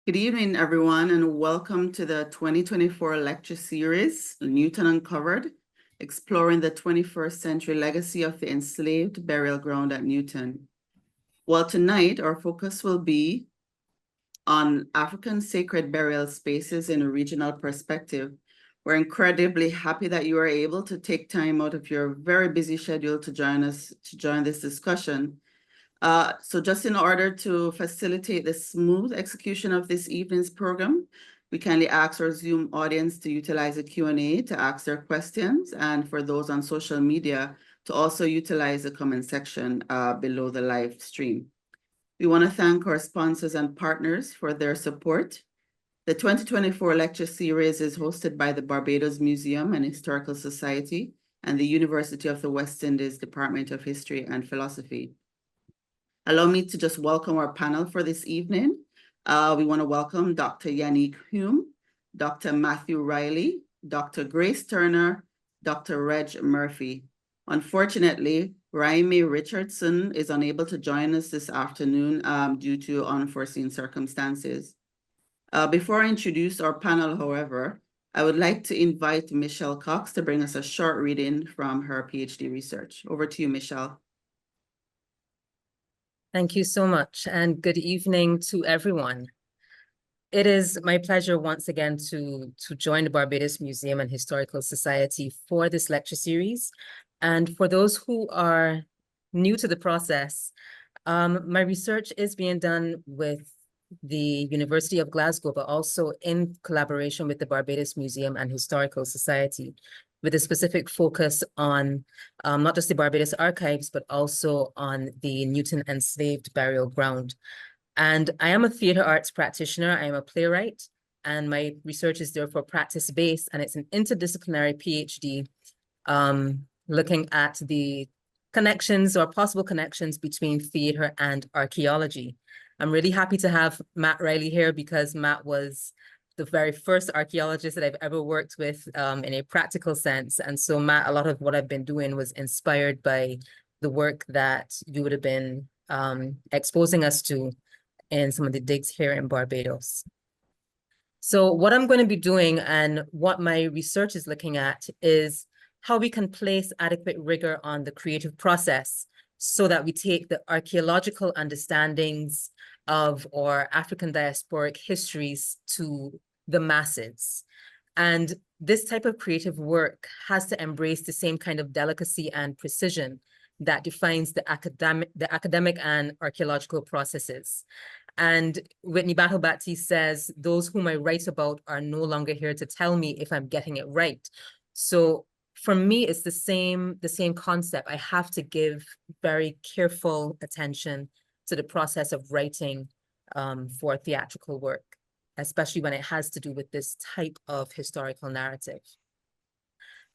Good evening, everyone, and welcome to the 2024 lecture series, Newton Uncovered, exploring the 21st century legacy of the enslaved burial ground at Newton. Well, tonight our focus will be on African sacred burial spaces in a regional perspective. We're incredibly happy that you are able to take time out of your very busy schedule to join this discussion. So just in order to facilitate the smooth execution of this evening's program, we kindly ask our Zoom audience to utilize the Q&A to ask their questions, and for those on social media to also utilize the comment section below the live stream. We want to thank our sponsors and partners for their support. The 2024 lecture series is hosted by the Barbados Museum and Historical Society and the University of the West Indies Department of History and Philosophy. Allow me to just welcome our panel for this evening. We want to welcome Dr. Yanique Hume, Dr. Matthew Reilly, Dr. Grace Turner, Dr. Reg Murphy. Unfortunately, Raimie Richardson is unable to join us this afternoon due to unforeseen circumstances. Before I introduce our panel, however, I would like to invite Michelle Cox to bring us a short reading from her PhD research. Over to you, Michelle. Thank you so much, and good evening to everyone. It is my pleasure once again to join the Barbados Museum and Historical Society for this lecture series. And for those who are new to the process, my research is being done with the University of Glasgow, but also in collaboration with the Barbados Museum and Historical Society, with a specific focus on not just the Barbados archives, but also on the Newton Enslaved burial ground. And I am a theater arts practitioner. I am a playwright, and my research is therefore practice-based, and it's an interdisciplinary PhD looking at the connections or possible connections between theater and archaeology. I'm really happy to have Matt Reilly here because Matt was the very first archaeologist that I've ever worked with in a practical sense. And so Matt, a lot of what I've been doing was inspired by the work that you would have been exposing us to in some of the digs here in Barbados. So what I'm going to be doing and what my research is looking at is how we can place adequate rigor on the creative process so that we take the archaeological understandings of our African diasporic histories to the masses. And this type of creative work has to embrace the same kind of delicacy and precision that defines the academic and archaeological processes. And Whitney Battle-Batty says, those whom I write about are no longer here to tell me if I'm getting it right. So for me, it's the same concept. I have to give very careful attention to the process of writing for theatrical work, especially when it has to do with this type of historical narrative.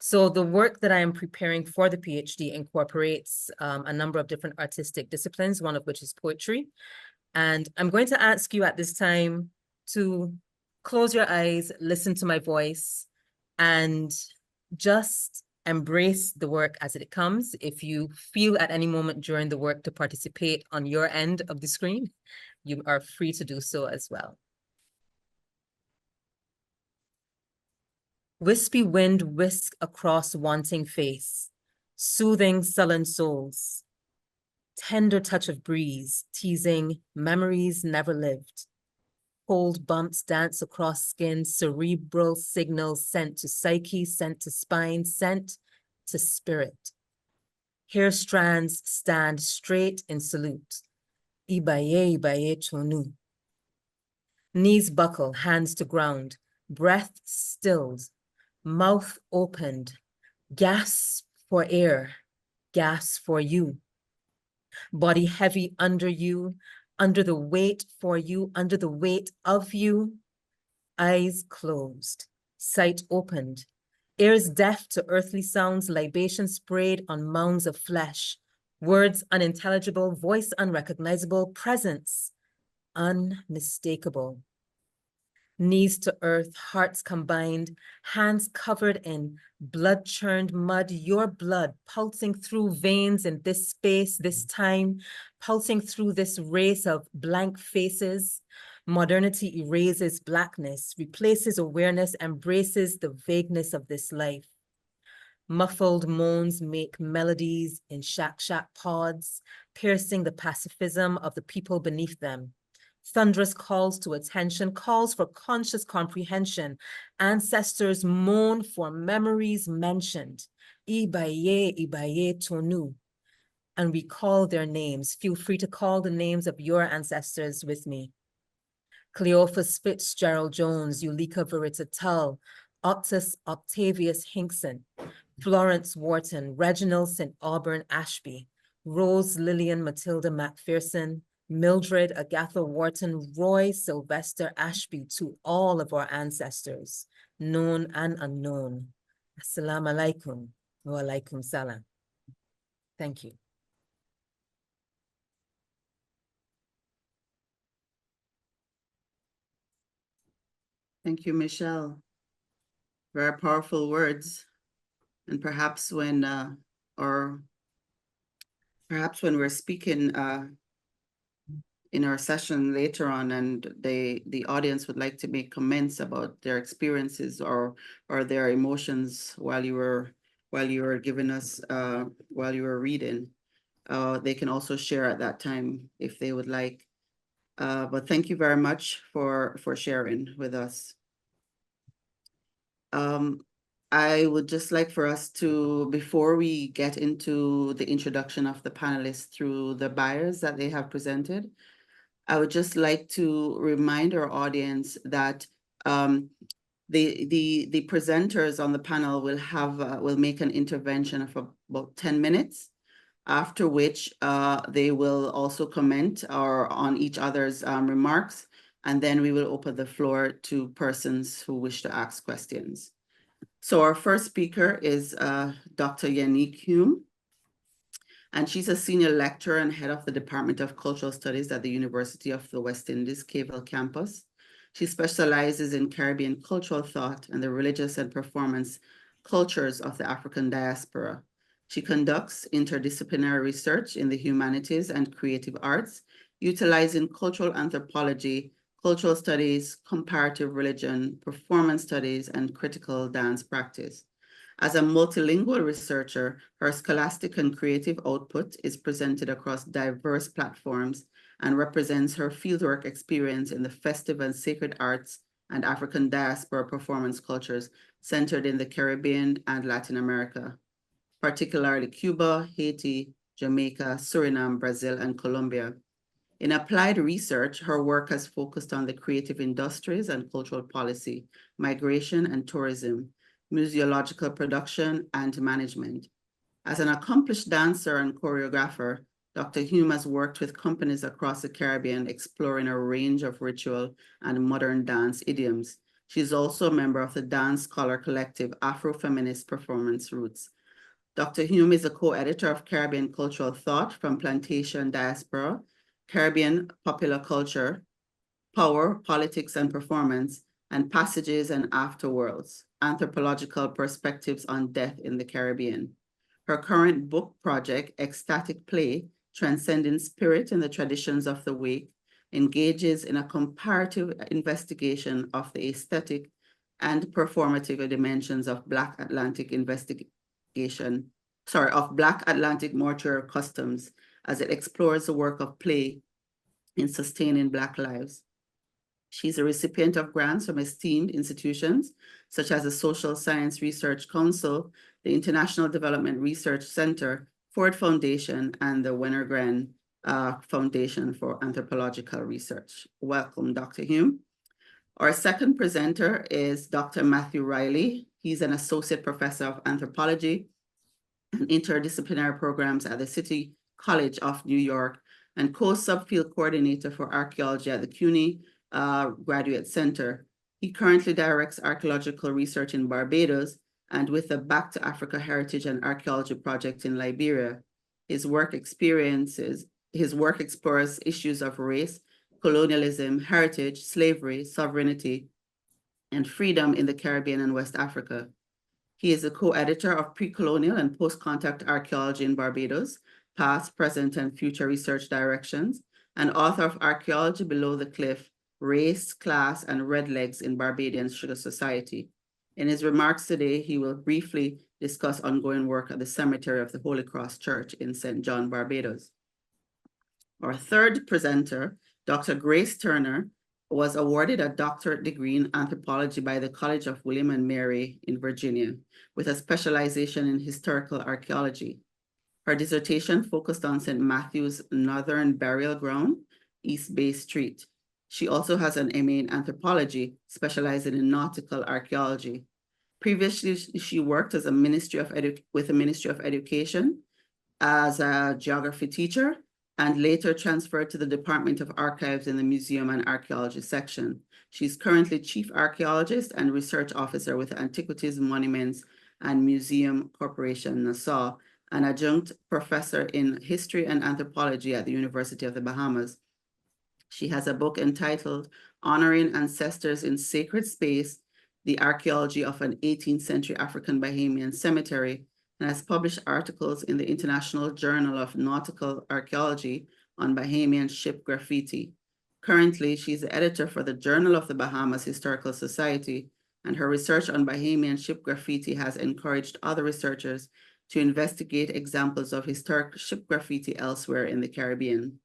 So the work that I am preparing for the PhD incorporates a number of different artistic disciplines, one of which is poetry. And I'm going to ask you at this time to close your eyes, listen to my voice, and just embrace the work as it comes. If you feel at any moment during the work to participate on your end of the screen, you are free to do so as well. Wispy wind whisk across wanting face, soothing sullen souls. Tender touch of breeze, teasing memories never lived. Cold bumps dance across skin, cerebral signals sent to psyche, sent to spine, sent to spirit. Hair strands stand straight in salute. Ibaye, ibaye chonu. Knees buckle, hands to ground, breath stilled, mouth opened, gasp for air, gasp for you. Body heavy under you, under the weight for you, under the weight of you. Eyes closed, sight opened, ears deaf to earthly sounds, libation sprayed on mounds of flesh, words unintelligible, voice unrecognizable, presence unmistakable. Knees to earth, hearts combined, hands covered in blood-churned mud, your blood pulsing through veins in this space, this time, pulsing through this race of blank faces, Modernity erases Blackness, replaces awareness, embraces the vagueness of this life. Muffled moans make melodies in shack pods, piercing the pacifism of the people beneath them. Thunderous calls to attention, calls for conscious comprehension. Ancestors moan for memories mentioned. Ibaye Tonu. And we call their names. Feel free to call the names of your ancestors with me. Cleophas Fitzgerald Jones, Ulika Verita Octus Octavius Hinkson, Florence Wharton, Reginald St. Auburn Ashby, Rose Lillian Matilda Macpherson, Mildred Agatha Wharton, Roy Sylvester Ashby, to all of our ancestors, known and unknown. Assalamu alaikum wa alaikum salam. Thank you. Thank you, Michelle. Very powerful words. And perhaps when we're speaking in our session later on, and the audience would like to make comments about their experiences or their emotions while you were giving us while you were reading, they can also share at that time if they would like. But thank you very much for sharing with us. I would just like for us to, before we get into the introduction of the panelists through the bios that they have presented, I would just like to remind our audience that the presenters on the panel will make an intervention of about 10 minutes, after which they will also comment on each other's remarks, and then we will open the floor to persons who wish to ask questions. So our first speaker is Dr. Yanique Hume, and she's a senior lecturer and head of the Department of Cultural Studies at the University of the West Indies, Cavell campus. She specializes in Caribbean cultural thought and the religious and performance cultures of the African diaspora. She conducts interdisciplinary research in the humanities and creative arts, utilizing cultural anthropology, cultural studies, comparative religion, performance studies, and critical dance practice. As a multilingual researcher, her scholastic and creative output is presented across diverse platforms and represents her fieldwork experience in the festive and sacred arts and African diaspora performance cultures centered in the Caribbean and Latin America, particularly Cuba, Haiti, Jamaica, Suriname, Brazil, and Colombia. In applied research, her work has focused on the creative industries and cultural policy, migration and tourism, museological production, and management. As an accomplished dancer and choreographer, Dr. Hume has worked with companies across the Caribbean exploring a range of ritual and modern dance idioms. She is also a member of the dance scholar collective Afrofeminist Performance Roots. Dr. Hume is a co-editor of Caribbean Cultural Thought from Plantation Diaspora, Caribbean Popular Culture, Power, Politics and Performance, and Passages and Afterworlds, Anthropological Perspectives on Death in the Caribbean. Her current book project, Ecstatic Play, Transcending Spirit in the Traditions of the Wake, engages in a comparative investigation of the aesthetic and performative dimensions of Black Atlantic mortuary customs as it explores the work of play in sustaining Black lives. She's a recipient of grants from esteemed institutions such as the Social Science Research Council, the International Development Research Center, Ford Foundation, and the Wenner-Gren Foundation for Anthropological Research. Welcome, Dr. Hume. Our second presenter is Dr. Matthew Reilly. He's an associate professor of anthropology and interdisciplinary programs at the City College of New York and co-subfield coordinator for archaeology at the CUNY Graduate Center. He currently directs archaeological research in Barbados and with the Back to Africa Heritage and Archaeology Project in Liberia. His work explores issues of race, colonialism, heritage, slavery, sovereignty, and freedom in the Caribbean and West Africa. He is a co-editor of Pre-Colonial and Post-Contact Archaeology in Barbados, Past, Present, and Future Research Directions, and author of Archaeology Below the Cliff, Race, Class, and Redlegs in Barbadian Sugar Society. In his remarks today, he will briefly discuss ongoing work at the Cemetery of the Holy Cross Church in St. John, Barbados. Our third presenter, Dr. Grace Turner, was awarded a doctorate degree in anthropology by the College of William and Mary in Virginia, with a specialization in historical archaeology. Her dissertation focused on St. Matthew's Northern Burial Ground, East Bay Street. She also has an MA in anthropology, specializing in nautical archaeology. Previously, she worked as with the Ministry of Education as a geography teacher, and later transferred to the Department of Archives in the Museum and Archaeology section. She's currently Chief Archaeologist and Research Officer with Antiquities, Monuments, and Museum Corporation, Nassau, an adjunct professor in history and anthropology at the University of the Bahamas. She has a book entitled Honoring Ancestors in Sacred Space, The Archaeology of an 18th Century African Bahamian Cemetery, and has published articles in the International Journal of Nautical Archaeology on Bahamian ship graffiti. Currently, she's the editor for the Journal of the Bahamas Historical Society, and her research on Bahamian ship graffiti has encouraged other researchers to investigate examples of historic ship graffiti elsewhere in the Caribbean.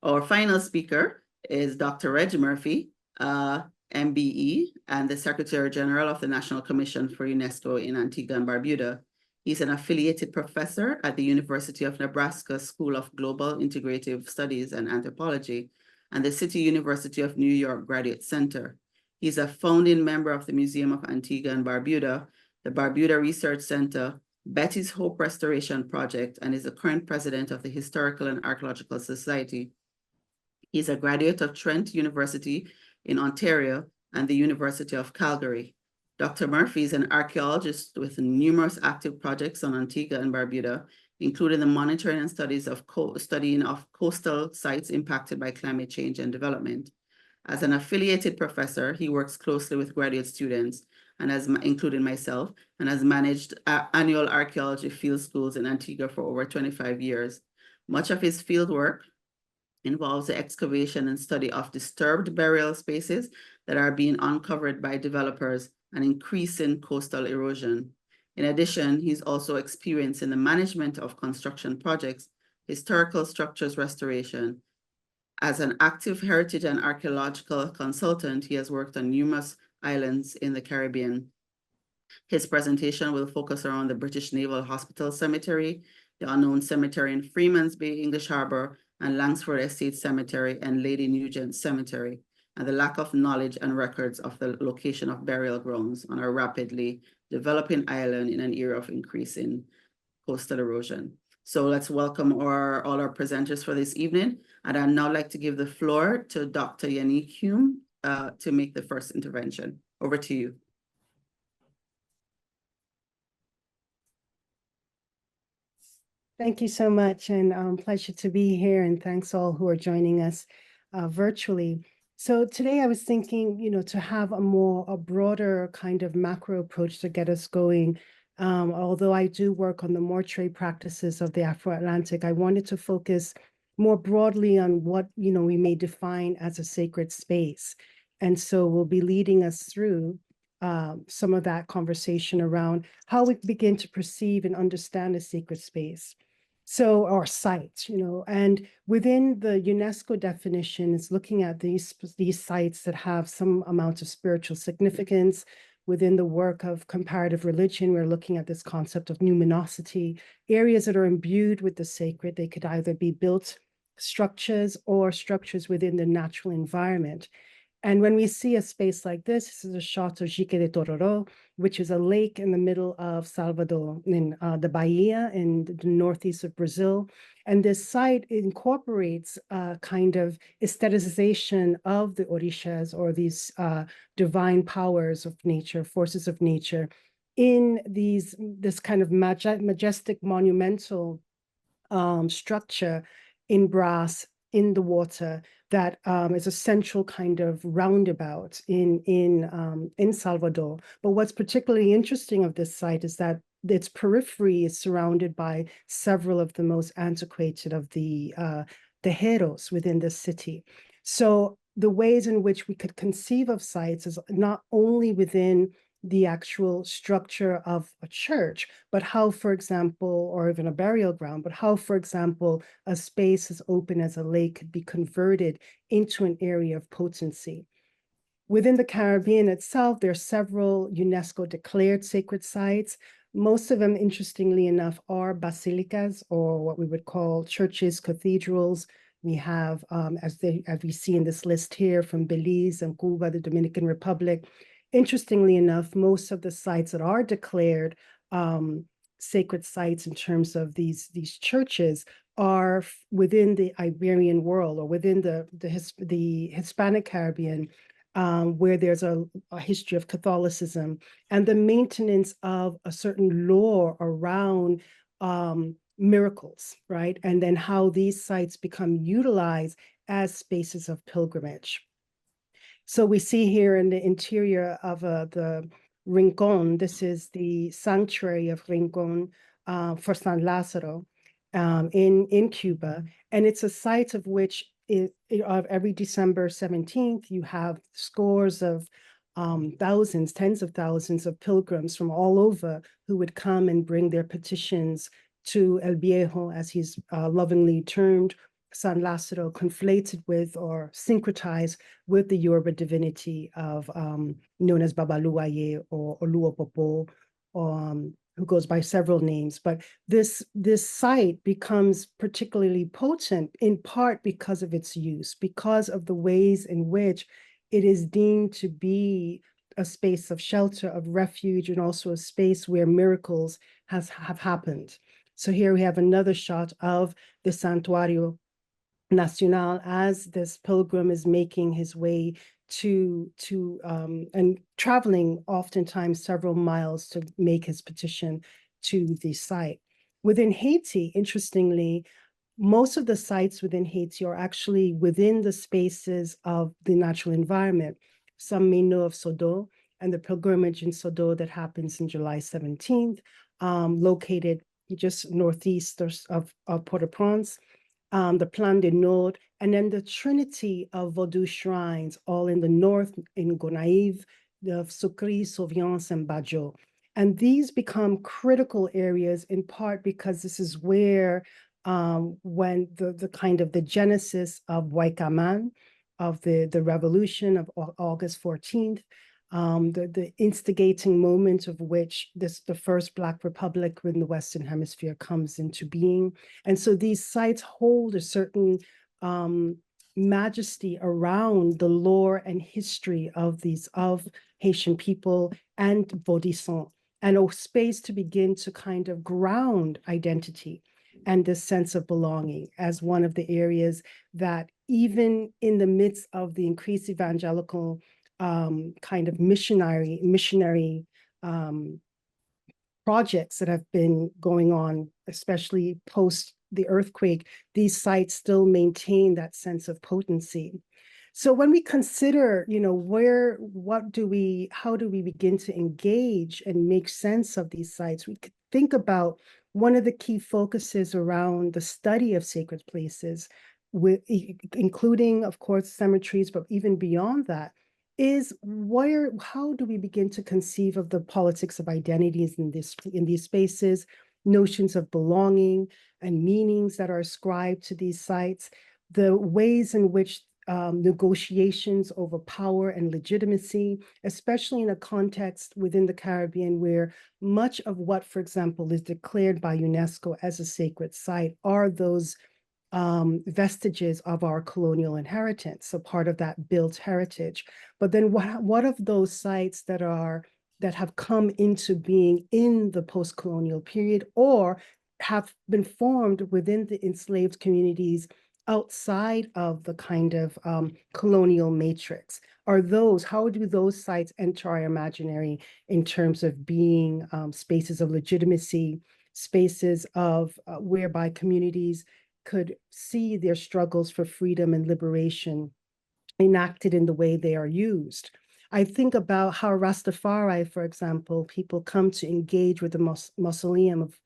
Our final speaker is Dr. Reg Murphy, MBE, and the Secretary General of the National Commission for UNESCO in Antigua and Barbuda. He's an affiliated professor at the University of Nebraska School of Global Integrative Studies and Anthropology and the City University of New York Graduate Center. He's a founding member of the Museum of Antigua and Barbuda, the Barbuda Research Center, Betty's Hope Restoration Project, and is the current president of the Historical and Archaeological Society. He's a graduate of Trent University in Ontario and the University of Calgary. Dr. Murphy is an archaeologist with numerous active projects on Antigua and Barbuda, including the monitoring and studying of coastal sites impacted by climate change and development. As an affiliated professor, he works closely with graduate students, including myself, and has managed annual archaeology field schools in Antigua for over 25 years. Much of his field work involves the excavation and study of disturbed burial spaces that are being uncovered by developers and increasing coastal erosion. In addition, he's also experienced in the management of construction projects, historical structures restoration. As an active heritage and archaeological consultant, he has worked on numerous islands in the Caribbean. His presentation will focus around the British Naval Hospital Cemetery, the unknown cemetery in Freeman's Bay, English Harbor, and Langsford Estate Cemetery and Lady Nugent Cemetery, and the lack of knowledge and records of the location of burial grounds on a rapidly developing island in an era of increasing coastal erosion. So let's welcome all our presenters for this evening. And I'd now like to give the floor to Dr. Yanique Hume to make the first intervention. Over to you. Thank you so much, and pleasure to be here, and thanks all who are joining us virtually. So today I was thinking, to have a broader kind of macro approach to get us going. Although I do work on the mortuary practices of the Afro-Atlantic, I wanted to focus more broadly on what, we may define as a sacred space. And so we'll be leading us through some of that conversation around how we begin to perceive and understand a sacred space. So, or sites, and within the UNESCO definition, it's looking at these sites that have some amount of spiritual significance. Within the work of comparative religion, we're looking at this concept of numinosity, areas that are imbued with the sacred. They could either be built structures or structures within the natural environment. And when we see a space like this is a shot of Jique de Tororo, which is a lake in the middle of Salvador, in the Bahia in the northeast of Brazil. And this site incorporates a kind of aestheticization of the orishas, or these divine powers of nature, forces of nature, in this kind of majestic monumental structure in brass, in the water, that is a central kind of roundabout in Salvador. But what's particularly interesting of this site is that its periphery is surrounded by several of the most antiquated of the tejeros within the city. So the ways in which we could conceive of sites is not only within the actual structure of a church, but how, for example, or even a burial ground, but how, for example, a space as open as a lake could be converted into an area of potency. Within the Caribbean itself, there are several UNESCO declared sacred sites. Most of them, interestingly enough, are basilicas, or what we would call churches, cathedrals. We have, as we see in this list here, from Belize and Cuba, the Dominican Republic. Interestingly enough, most of the sites that are declared sacred sites in terms of these churches are within the Iberian world, or within the Hispanic Caribbean, where there's a history of Catholicism and the maintenance of a certain lore around miracles, right? And then how these sites become utilized as spaces of pilgrimage. So we see here in the interior of the Rincon, this is the sanctuary of Rincon for San Lázaro in Cuba. And it's a site of which of every December 17th, you have scores of thousands, tens of thousands of pilgrims from all over who would come and bring their petitions to El Viejo, as he's lovingly termed, San Lázaro, conflated with or syncretized with the Yoruba divinity of known as Babaluaye or Oluopopo, who goes by several names. But this site becomes particularly potent in part because of its use, because of the ways in which it is deemed to be a space of shelter, of refuge, and also a space where miracles have happened. So here we have another shot of the Santuario Nacional as this pilgrim is making his way to and traveling oftentimes several miles to make his petition to the site. Within Haiti, interestingly, most of the sites within Haiti are actually within the spaces of the natural environment. Some may know of Sodo and the pilgrimage in Sodo that happens in July 17th, located just northeast of Port-au-Prince. The Plan de Nord, and then the trinity of Vodou shrines, all in the north, in Gonaïves, the Soukri, Sauviance, and Badjo. And these become critical areas in part because this is where when the kind of the genesis of Waikaman, of the revolution of August 14th, the instigating moment of which the first Black Republic in the Western Hemisphere comes into being. And so these sites hold a certain majesty around the lore and history of Haitian people and Vaudisson, and a space to begin to kind of ground identity and this sense of belonging as one of the areas that, even in the midst of the increased evangelical kind of missionary projects that have been going on, especially post the earthquake, these sites still maintain that sense of potency. So when we consider, how do we begin to engage and make sense of these sites, we could think about one of the key focuses around the study of sacred places, including, of course, cemeteries, but even beyond that, is how do we begin to conceive of the politics of identities in these spaces, notions of belonging and meanings that are ascribed to these sites, the ways in which negotiations over power and legitimacy, especially in a context within the Caribbean where much of what, for example, is declared by UNESCO as a sacred site are those vestiges of our colonial inheritance, so part of that built heritage. But then what of those sites that have come into being in the post-colonial period or have been formed within the enslaved communities outside of the kind of colonial matrix? How do those sites enter our imaginary in terms of being spaces of legitimacy, spaces of whereby communities could see their struggles for freedom and liberation enacted in the way they are used? I think about how Rastafari, for example, people come to engage with the mausoleum of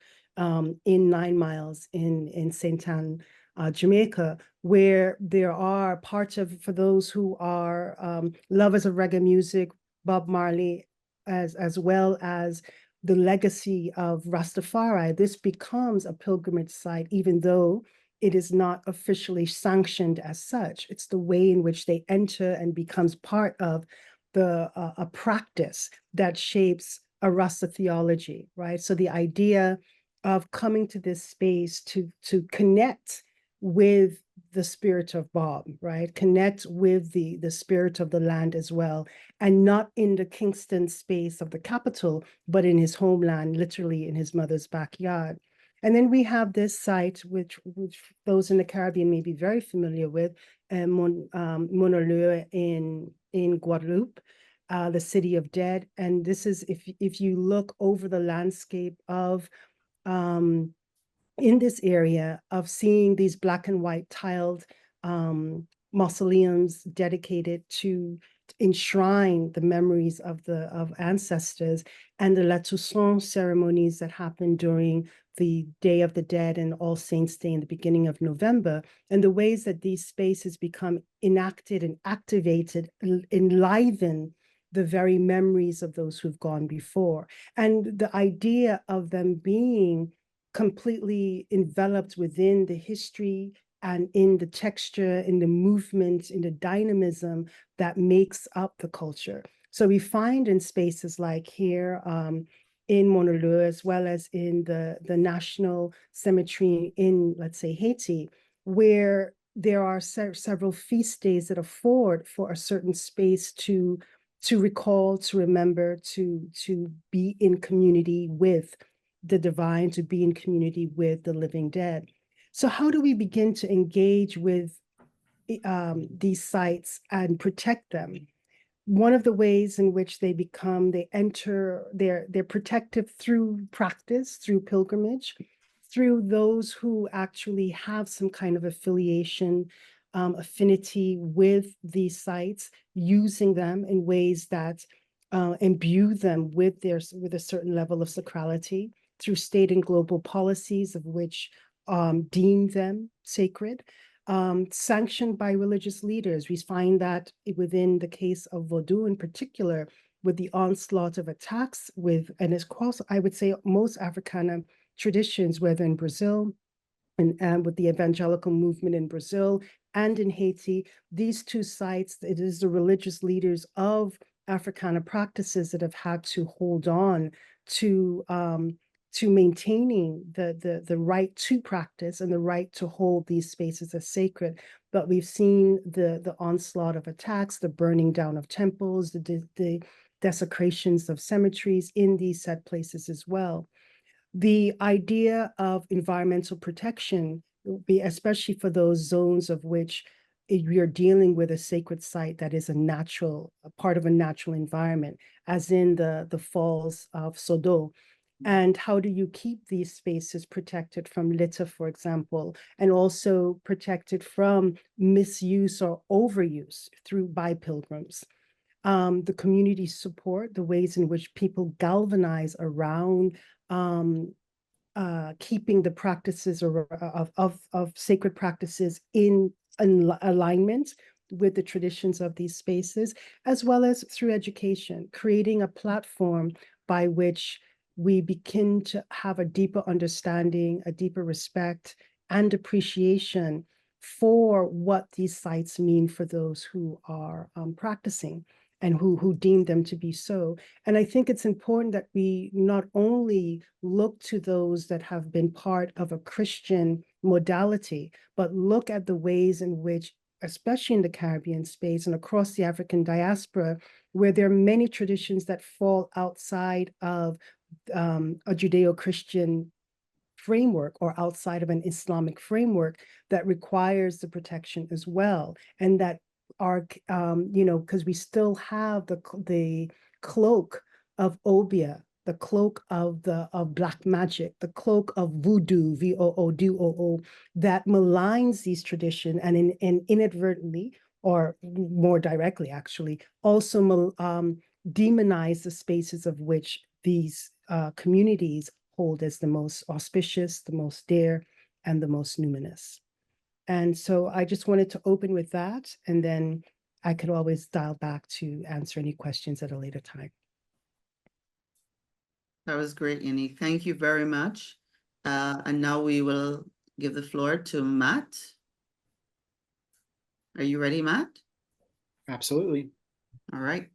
in 9 Miles in Saint Anne, Jamaica, where there are parts of, for those who are lovers of reggae music, Bob Marley, as well as the legacy of Rastafari, this becomes a pilgrimage site, even though it is not officially sanctioned as such. It's the way in which they enter and becomes part of the a practice that shapes a Rasta theology, right? So the idea of coming to this space to connect with the spirit of Bob, right? Connect with the spirit of the land as well, and not in the Kingston space of the capital, but in his homeland, literally in his mother's backyard. And then we have this site, which those in the Caribbean may be very familiar with, Monolure in Guadeloupe, the City of Dead. And this is, if you look over the landscape of in this area, of seeing these Black and white tiled mausoleums dedicated to enshrine the memories of ancestors, and the La Toussaint ceremonies that happen during the Day of the Dead and All Saints' Day in the beginning of November, and the ways that these spaces become enacted and activated, enliven the very memories of those who've gone before. And the idea of them being completely enveloped within the history and in the texture, in the movement, in the dynamism that makes up the culture. So we find in spaces like here in Monolure, as well as in the National Cemetery in, let's say, Haiti, where there are several feast days that afford for a certain space to recall, to remember, to be in community with the divine, to be in community with the living dead. So how do we begin to engage with these sites and protect them? One of the ways in which they enter, they're protective through practice, through pilgrimage, through those who actually have some kind of affiliation, affinity with these sites, using them in ways that imbue them with a certain level of sacrality, through state and global policies of which deem them sacred, sanctioned by religious leaders. We find that within the case of Vodou in particular, with the onslaught of attacks and across, I would say, most Africana traditions, whether in Brazil and with the evangelical movement in Brazil and in Haiti, these two sites, it is the religious leaders of Africana practices that have had to hold on to maintaining the right to practice and the right to hold these spaces as sacred. But we've seen the onslaught of attacks, the burning down of temples, the desecrations of cemeteries in these said places as well. The idea of environmental protection, especially for those zones of which we are dealing with a sacred site that is a part of a natural environment, as in the falls of Sodo. And how do you keep these spaces protected from litter, for example, and also protected from misuse or overuse by pilgrims? The community support, the ways in which people galvanize around keeping the practices of sacred practices in alignment with the traditions of these spaces, as well as through education, creating a platform by which we begin to have a deeper understanding, a deeper respect and appreciation for what these sites mean for those who are practicing and who deem them to be so. And I think it's important that we not only look to those that have been part of a Christian modality, but look at the ways in which, especially in the Caribbean space and across the African diaspora, where there are many traditions that fall outside of a Judeo-Christian framework or outside of an Islamic framework that requires the protection as well. And that are, because we still have the cloak of Obia, the cloak of black magic, the cloak of voodoo, VOODOO, that maligns these traditions and inadvertently, or more directly actually, also demonize the spaces of which these communities hold as the most auspicious, the most dear, and the most numinous. And so I just wanted to open with that, and then I could always dial back to answer any questions at a later time. That was great, Yanique. Thank you very much. And now we will give the floor to Matt. Are you ready, Matt? Absolutely. All right.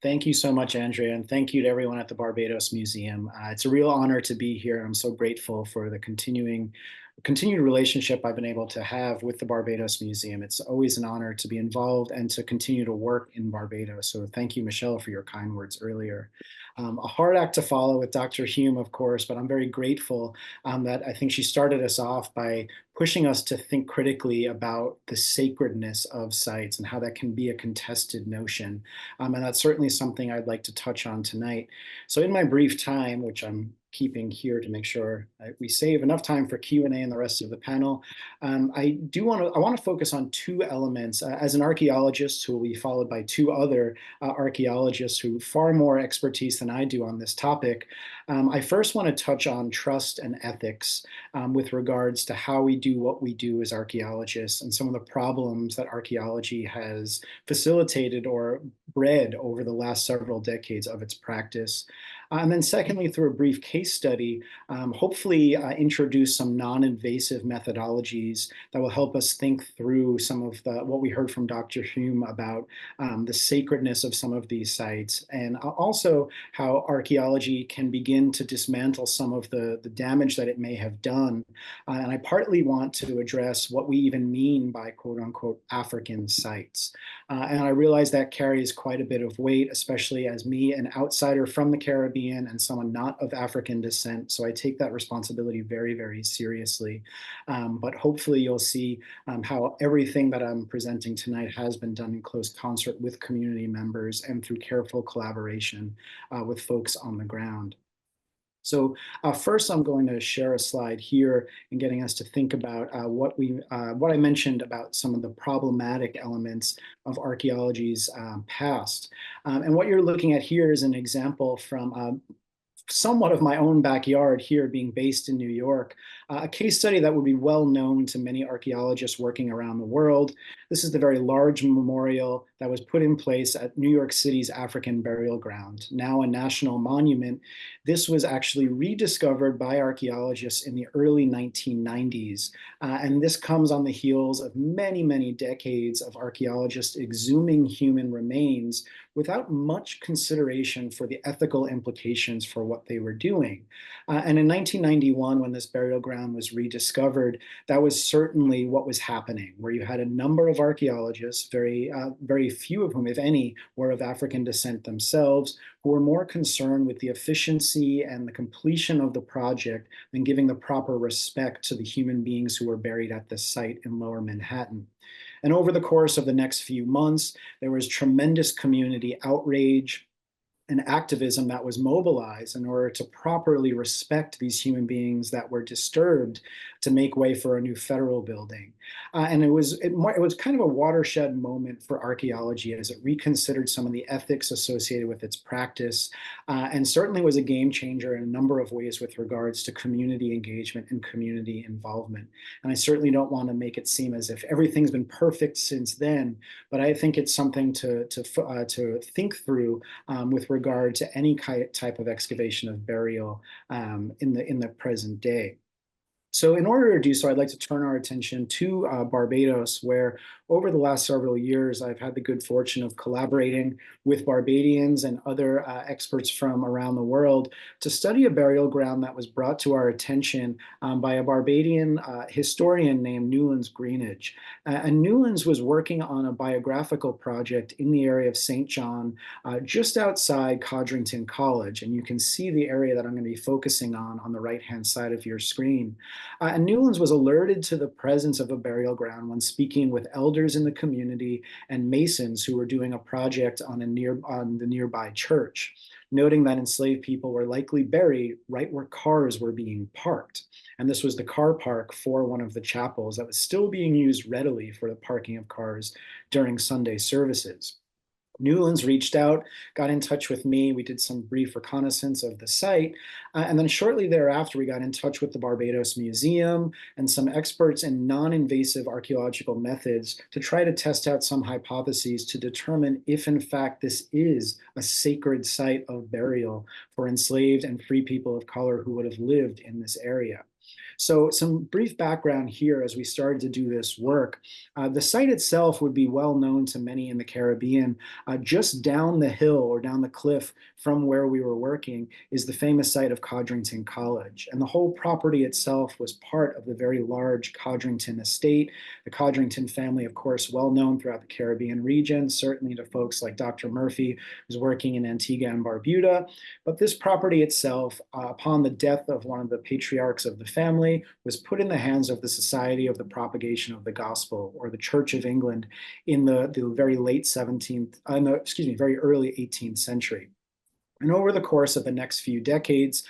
Thank you so much, Andrea, and thank you to everyone at the Barbados Museum. It's a real honor to be here. I'm so grateful for the continued relationship I've been able to have with the Barbados Museum. It's always an honor to be involved and to continue to work in Barbados. So thank you, Michelle, for your kind words earlier. A hard act to follow with Dr. Hume, of course, but I'm very grateful that I think she started us off by pushing us to think critically about the sacredness of sites and how that can be a contested notion. And that's certainly something I'd like to touch on tonight. So in my brief time, which I'm keeping here to make sure we save enough time for Q&A and the rest of the panel, I want to focus on two elements. As an archaeologist who will be followed by two other archaeologists who far more expertise than I do on this topic, I first want to touch on trust and ethics with regards to how we do what we do as archaeologists and some of the problems that archaeology has facilitated or bred over the last several decades of its practice. And then secondly, through a brief case study, hopefully introduce some non-invasive methodologies that will help us think through some of what we heard from Dr. Hume about the sacredness of some of these sites, and also how archaeology can begin to dismantle some of the damage that it may have done. And I partly want to address what we even mean by quote unquote African sites. And I realize that carries quite a bit of weight, especially as me, an outsider from the Caribbean and someone not of African descent. So I take that responsibility very, very seriously. But hopefully you'll see how everything that I'm presenting tonight has been done in close concert with community members and through careful collaboration with folks on the ground. So first, I'm going to share a slide here in getting us to think about what I mentioned about some of the problematic elements of archaeology's past. And what you're looking at here is an example from somewhat of my own backyard here, being based in New York, a case study that would be well known to many archaeologists working around the world. This is the very large memorial that was put in place at New York City's African Burial Ground, now a national monument. This was actually rediscovered by archaeologists in the early 1990s. And this comes on the heels of many, many decades of archaeologists exhuming human remains without much consideration for the ethical implications for what they were doing. And in 1991, when this burial ground was rediscovered, that was certainly what was happening, where you had a number of archaeologists, very few of whom, if any, were of African descent themselves, who were more concerned with the efficiency and the completion of the project than giving the proper respect to the human beings who were buried at this site in Lower Manhattan. And over the course of the next few months, there was tremendous community outrage and activism that was mobilized in order to properly respect these human beings that were disturbed to make way for a new federal building. And it was kind of a watershed moment for archaeology as it reconsidered some of the ethics associated with its practice, and certainly was a game changer in a number of ways with regards to community engagement and community involvement. And I certainly don't want to make it seem as if everything's been perfect since then, but I think it's something to think through with regard to any type of excavation of burial in the present day. So in order to do so, I'd like to turn our attention to Barbados, where over the last several years, I've had the good fortune of collaborating with Barbadians and other experts from around the world to study a burial ground that was brought to our attention by a Barbadian historian named Newlands Greenidge. And Newlands was working on a biographical project in the area of St. John, just outside Codrington College. And you can see the area that I'm going to be focusing on the right-hand side of your screen. And Newlands was alerted to the presence of a burial ground when speaking with elders in the community and masons who were doing a project on the nearby church, noting that enslaved people were likely buried right where cars were being parked. And this was the car park for one of the chapels that was still being used readily for the parking of cars during Sunday services. Newlands reached out, got in touch with me. We did some brief reconnaissance of the site. And then shortly thereafter, we got in touch with the Barbados Museum and some experts in non-invasive archaeological methods to try to test out some hypotheses to determine if, in fact, this is a sacred site of burial for enslaved and free people of color who would have lived in this area. So some brief background here as we started to do this work. The site itself would be well known to many in the Caribbean. Just down the hill or down the cliff from where we were working is the famous site of Codrington College. And the whole property itself was part of the very large Codrington estate. The Codrington family, of course, well known throughout the Caribbean region, certainly to folks like Dr. Murphy, who's working in Antigua and Barbuda. But this property itself, upon the death of one of the patriarchs of the family, was put in the hands of the Society of the Propagation of the Gospel, or the Church of England, in the very late 17th, very early 18th century. And over the course of the next few decades,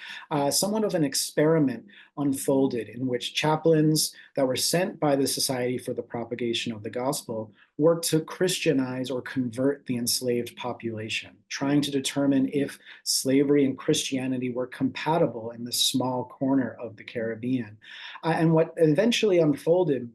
somewhat of an experiment unfolded in which chaplains that were sent by the Society for the Propagation of the Gospel worked to Christianize or convert the enslaved population, trying to determine if slavery and Christianity were compatible in this small corner of the Caribbean. And what eventually unfolded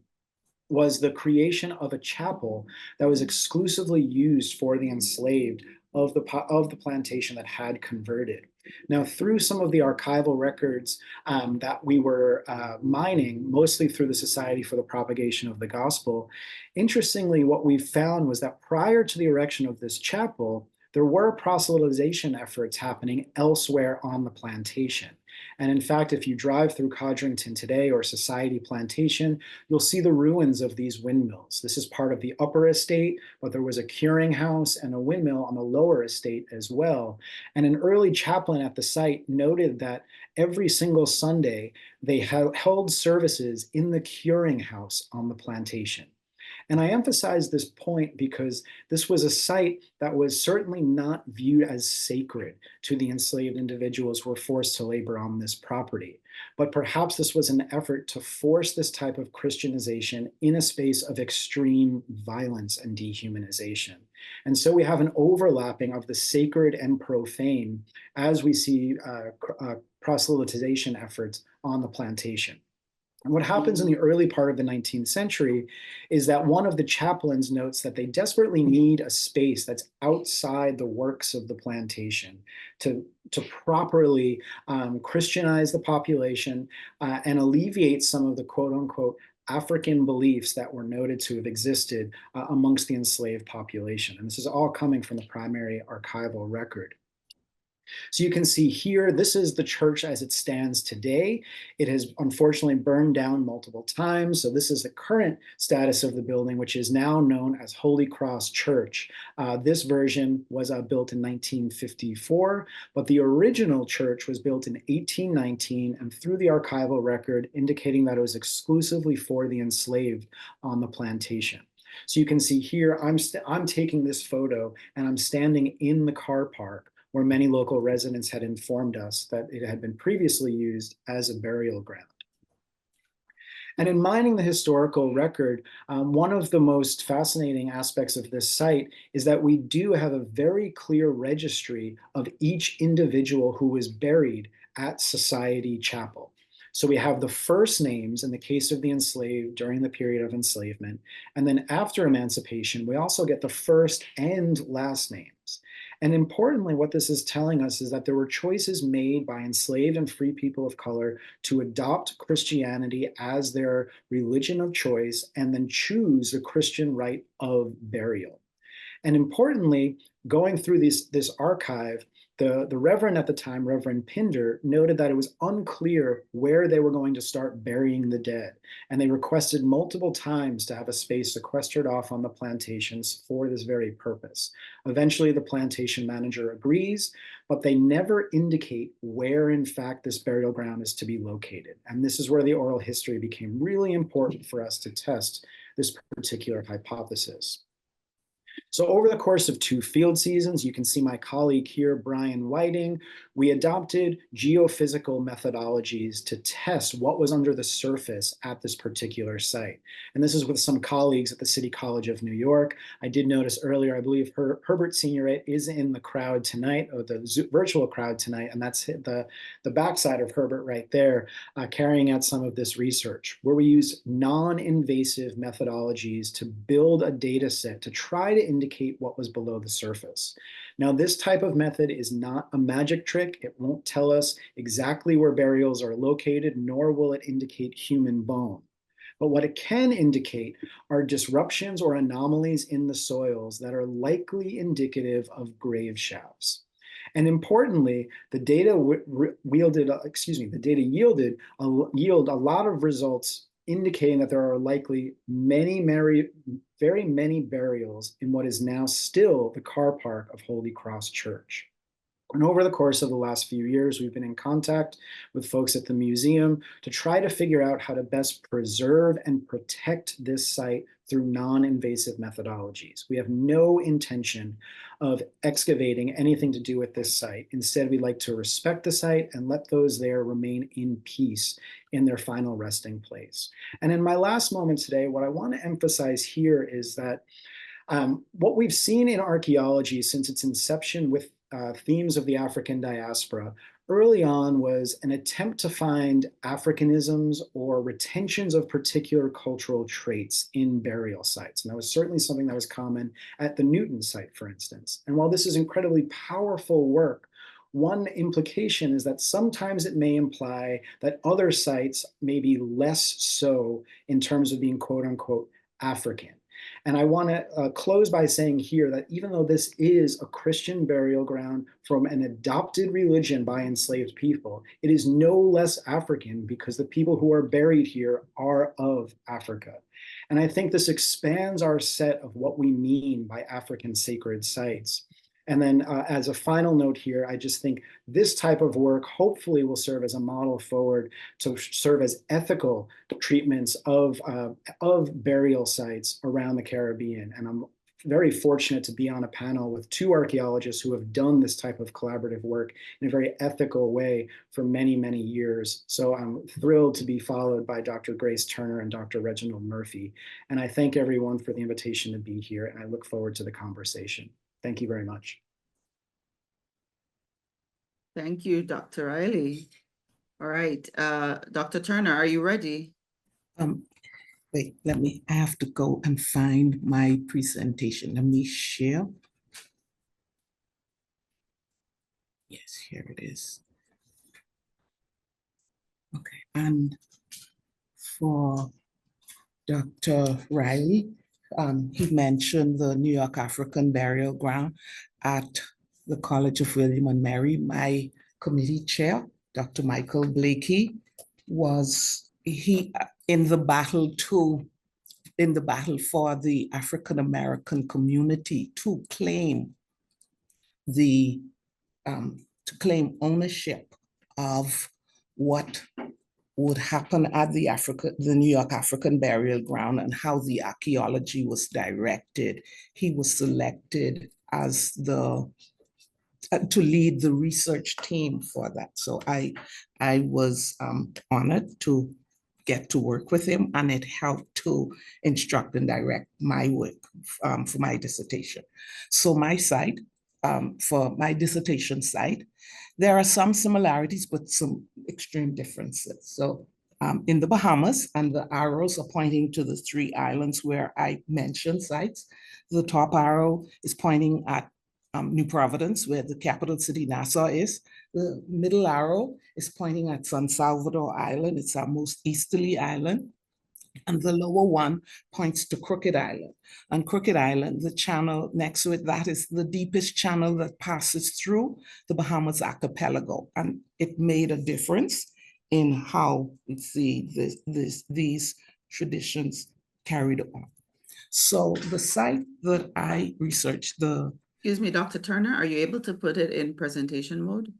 was the creation of a chapel that was exclusively used for the enslaved of the plantation that had converted. Now, through some of the archival records that we were mining, mostly through the Society for the Propagation of the Gospel, interestingly, what we found was that prior to the erection of this chapel, there were proselytization efforts happening elsewhere on the plantation. And in fact, if you drive through Codrington today or Society Plantation, you'll see the ruins of these windmills. This is part of the upper estate, but there was a curing house and a windmill on the lower estate as well. And an early chaplain at the site noted that every single Sunday, they held services in the curing house on the plantation. And I emphasize this point because this was a site that was certainly not viewed as sacred to the enslaved individuals who were forced to labor on this property. But perhaps this was an effort to force this type of Christianization in a space of extreme violence and dehumanization. And so we have an overlapping of the sacred and profane as we see proselytization efforts on the plantation. And what happens in the early part of the 19th century is that one of the chaplains notes that they desperately need a space that's outside the works of the plantation to properly Christianize the population and alleviate some of the quote unquote African beliefs that were noted to have existed amongst the enslaved population. And this is all coming from the primary archival record. So you can see here, this is the church as it stands today. It has unfortunately burned down multiple times. So this is the current status of the building, which is now known as Holy Cross Church. This version was built in 1954, but the original church was built in 1819, and through the archival record indicating that it was exclusively for the enslaved on the plantation. So you can see here, I'm taking this photo and I'm standing in the car park where many local residents had informed us that it had been previously used as a burial ground. And in mining the historical record, one of the most fascinating aspects of this site is that we do have a very clear registry of each individual who was buried at Society Chapel. So we have the first names in the case of the enslaved during the period of enslavement. And then after emancipation, we also get the first and last names. And importantly, what this is telling us is that there were choices made by enslaved and free people of color to adopt Christianity as their religion of choice and then choose the Christian rite of burial. And importantly, going through this archive, the Reverend at the time, Reverend Pinder, noted that it was unclear where they were going to start burying the dead. And they requested multiple times to have a space sequestered off on the plantations for this very purpose. Eventually, the plantation manager agrees, but they never indicate where, in fact, this burial ground is to be located. And this is where the oral history became really important for us to test this particular hypothesis. So over the course of 2 field seasons, you can see my colleague here, Brian Whiting, we adopted geophysical methodologies to test what was under the surface at this particular site. And this is with some colleagues at the City College of New York. I did notice earlier, I believe Herbert Senior is in the crowd tonight, or the virtual crowd tonight, and that's the backside of Herbert right there, carrying out some of this research, where we use non-invasive methodologies to build a data set to try to indicate what was below the surface. Now, this type of method is not a magic trick. It won't tell us exactly where burials are located, nor will it indicate human bone. But what it can indicate are disruptions or anomalies in the soils that are likely indicative of grave shafts. And importantly, the data yielded a lot of results indicating that there are likely very many burials in what is now still the car park of Holy Cross Church. And over the course of the last few years, we've been in contact with folks at the museum to try to figure out how to best preserve and protect this site through non-invasive methodologies. We have no intention of excavating anything to do with this site. Instead, we like to respect the site and let those there remain in peace in their final resting place. And in my last moment today, what I want to emphasize here is that what we've seen in archaeology since its inception with themes of the African diaspora early on was an attempt to find Africanisms or retentions of particular cultural traits in burial sites. And that was certainly something that was common at the Newton site, for instance. And while this is incredibly powerful work, one implication is that sometimes it may imply that other sites may be less so in terms of being quote unquote African. And I want to close by saying here that even though this is a Christian burial ground from an adopted religion by enslaved people, it is no less African because the people who are buried here are of Africa. And I think this expands our set of what we mean by African sacred sites. And then as a final note here, I just think this type of work hopefully will serve as a model forward to serve as ethical treatments of burial sites around the Caribbean. And I'm very fortunate to be on a panel with 2 archaeologists who have done this type of collaborative work in a very ethical way for many, many years. So I'm thrilled to be followed by Dr. Grace Turner and Dr. Reginald Murphy. And I thank everyone for the invitation to be here, and I look forward to the conversation. Thank you very much. Thank you, Dr. Reilly. All right, Dr. Turner, are you ready? Wait, I have to go and find my presentation. Let me share. Yes, here it is. Okay, and for Dr. Reilly, he mentioned the New York African Burial Ground at the College of William and Mary. My committee chair, Dr. Michael Blakey, was in the battle for the African American community to claim ownership of what would happen at the New York African Burial Ground and how the archaeology was directed. He was selected as to lead the research team for that. So I was honored to get to work with him, and it helped to instruct and direct my work for my dissertation. So my site, for my dissertation site, there are some similarities, but some extreme differences. So in the Bahamas, and the arrows are pointing to the 3 islands where I mentioned sites. The top arrow is pointing at New Providence, where the capital city Nassau is. The middle arrow is pointing at San Salvador Island. It's our most easterly island. And the lower one points to Crooked Island. On Crooked Island, the channel next to it, that is the deepest channel that passes through the Bahamas archipelago. And it made a difference in how we see these traditions carried on. So the site that I researched, Excuse me, Dr. Turner, are you able to put it in presentation mode?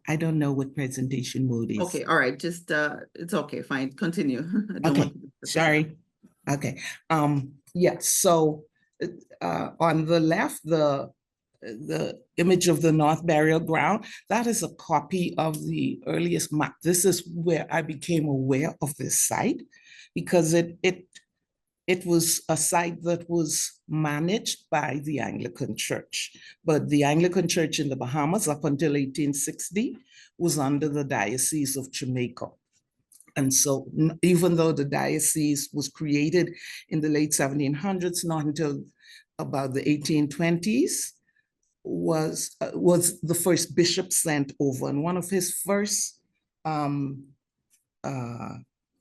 I don't know what presentation mode is. Okay, all right, just, it's okay, fine, continue. Okay, sorry. Okay, yeah, so on the left, the image of the North Burial Ground, that is a copy of the earliest map. This is where I became aware of this site because it was a site that was managed by the Anglican Church. But the Anglican Church in the Bahamas up until 1860 was under the Diocese of Jamaica. And so even though the diocese was created in the late 1700s, not until about the 1820s, was the first bishop sent over. And one of his first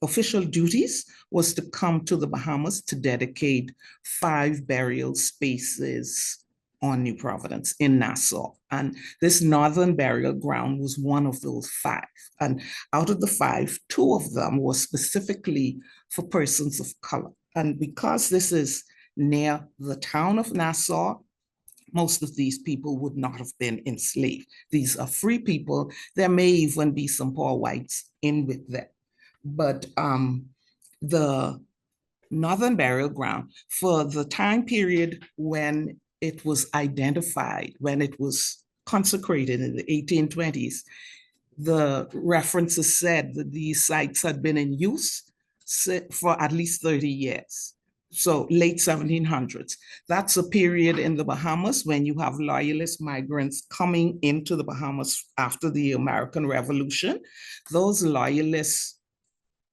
official duties was to come to the Bahamas to dedicate 5 burial spaces on New Providence in Nassau. And this northern burial ground was one of those 5. And out of the 5, 2 of them were specifically for persons of color. And because this is near the town of Nassau, most of these people would not have been enslaved. These are free people. There may even be some poor whites in with them. But the northern burial ground, for the time period when it was identified, when it was consecrated in the 1820s, the references said that these sites had been in use for at least 30 years. So late 1700s. That's a period in the Bahamas when you have loyalist migrants coming into the Bahamas after the American Revolution. Those loyalists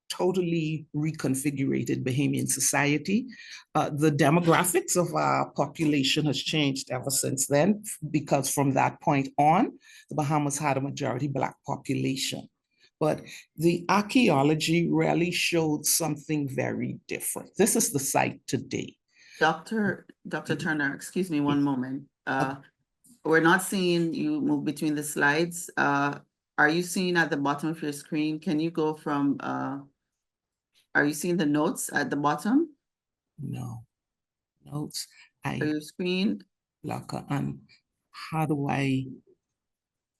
totally reconfigured Bahamian society. The demographics of our population has changed ever since then, because from that point on, the Bahamas had a majority Black population. But the archaeology really showed something very different. This is the site today. Dr. Turner, excuse me one moment. We're not seeing you move between the slides. Are you seeing at the bottom of your screen? Can you go from, are you seeing the notes at the bottom? No, notes. Or your screen? Locker, how do I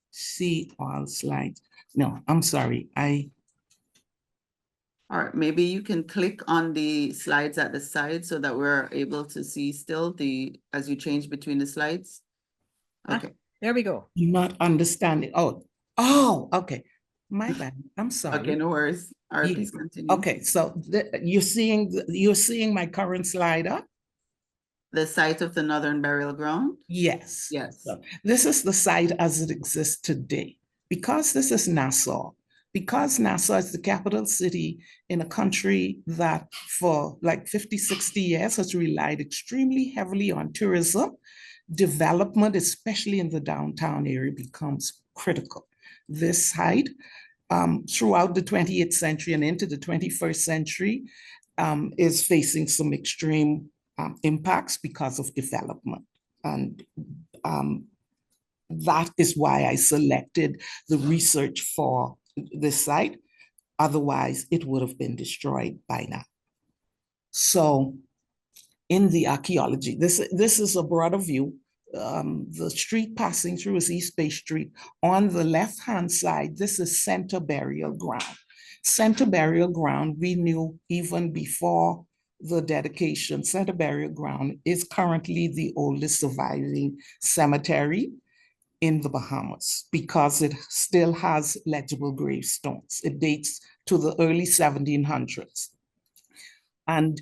see all slides? No, I'm sorry, All right, maybe you can click on the slides at the side so that we're able to see still as you change between the slides. Okay. There we go. you're not understanding. Oh, okay. My bad. I'm sorry. Okay, no worries. All right, please continue. Okay, so you're seeing my current slide up? The site of the Northern Burial Ground? Yes. Yes. So this is the site as it exists today. Because this is Nassau, because Nassau is the capital city in a country that for like 50, 60 years has relied extremely heavily on tourism, development, especially in the downtown area, becomes critical. This site, throughout the 20th century and into the 21st century, is facing some extreme impacts because of development. And that is why I selected the research for this site. Otherwise, it would have been destroyed by now. So in the archaeology, this is a broader view. The street passing through is East Bay Street. On the left-hand side, this is Center Burial Ground. Center Burial Ground, we knew even before the dedication, Center Burial Ground is currently the oldest surviving cemetery in the Bahamas because it still has legible gravestones. It dates to the early 1700s. And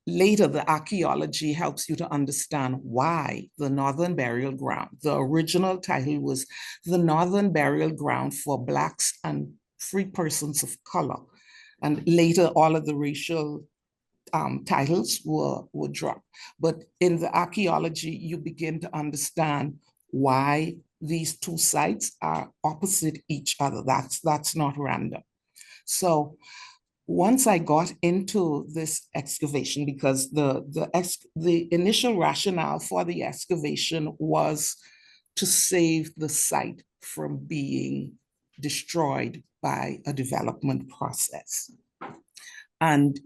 later, the archaeology helps you to understand why the Northern Burial Ground. The original title was the Northern Burial Ground for Blacks and Free Persons of Color. And later, all of the racial titles were dropped. But in the archaeology, you begin to understand why these two sites are opposite each other. That's not random. So once I got into this excavation, because the initial rationale for the excavation was to save the site from being destroyed by a development process. And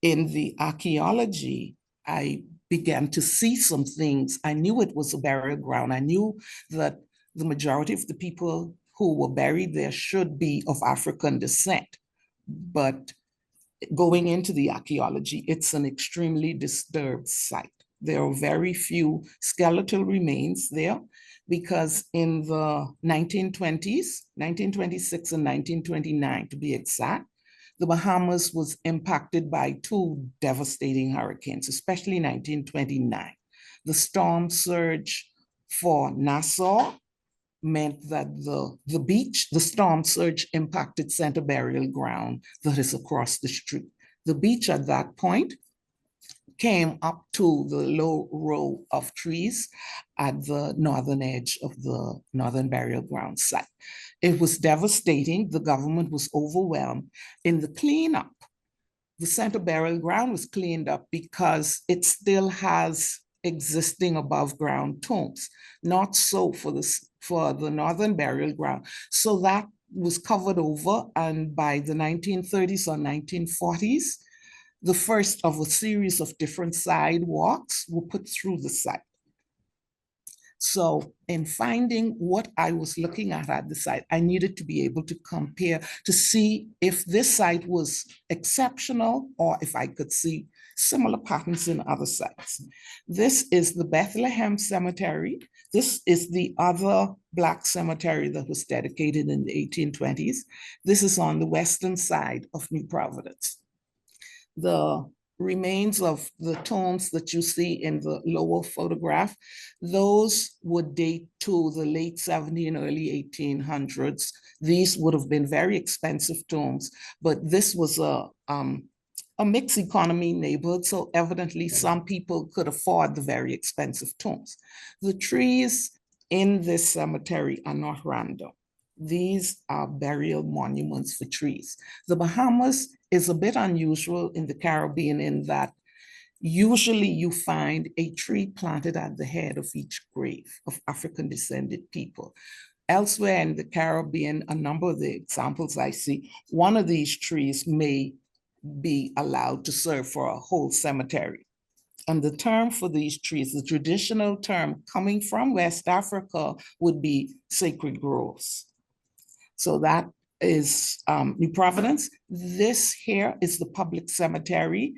in the archaeology, I began to see some things. I knew it was a burial ground. I knew that the majority of the people who were buried there should be of African descent. But going into the archaeology, it's an extremely disturbed site. There are very few skeletal remains there because in the 1920s, 1926 and 1929 to be exact, the Bahamas was impacted by two devastating hurricanes, especially 1929. The storm surge for Nassau meant that the storm surge impacted center burial ground that is across the street. The beach at that point came up to the low row of trees at the northern edge of the northern burial ground site. It was devastating. The government was overwhelmed. In the cleanup, the center burial ground was cleaned up because it still has existing above ground tombs, not so for the northern burial ground. So that was covered over, and by the 1930s or 1940s, the first of a series of different sidewalks were put through the site. So in finding what I was looking at the site, I needed to be able to compare to see if this site was exceptional or if I could see similar patterns in other sites. This is the Bethlehem Cemetery. This is the other Black cemetery that was dedicated in the 1820s. This is on the western side of New Providence. The remains of the tombs that you see in the lower photograph, those would date to the late 1700s and early 1800s. These would have been very expensive tombs, but this was a mixed economy neighborhood, so evidently some people could afford the very expensive tombs. The trees in this cemetery are not random. These are burial monuments for trees. The Bahamas is a bit unusual in the Caribbean in that usually you find a tree planted at the head of each grave of African descended people. Elsewhere in the Caribbean, a number of the examples I see, one of these trees may be allowed to serve for a whole cemetery. And the term for these trees, the traditional term coming from West Africa, would be sacred groves. So that is New Providence. This here is the public cemetery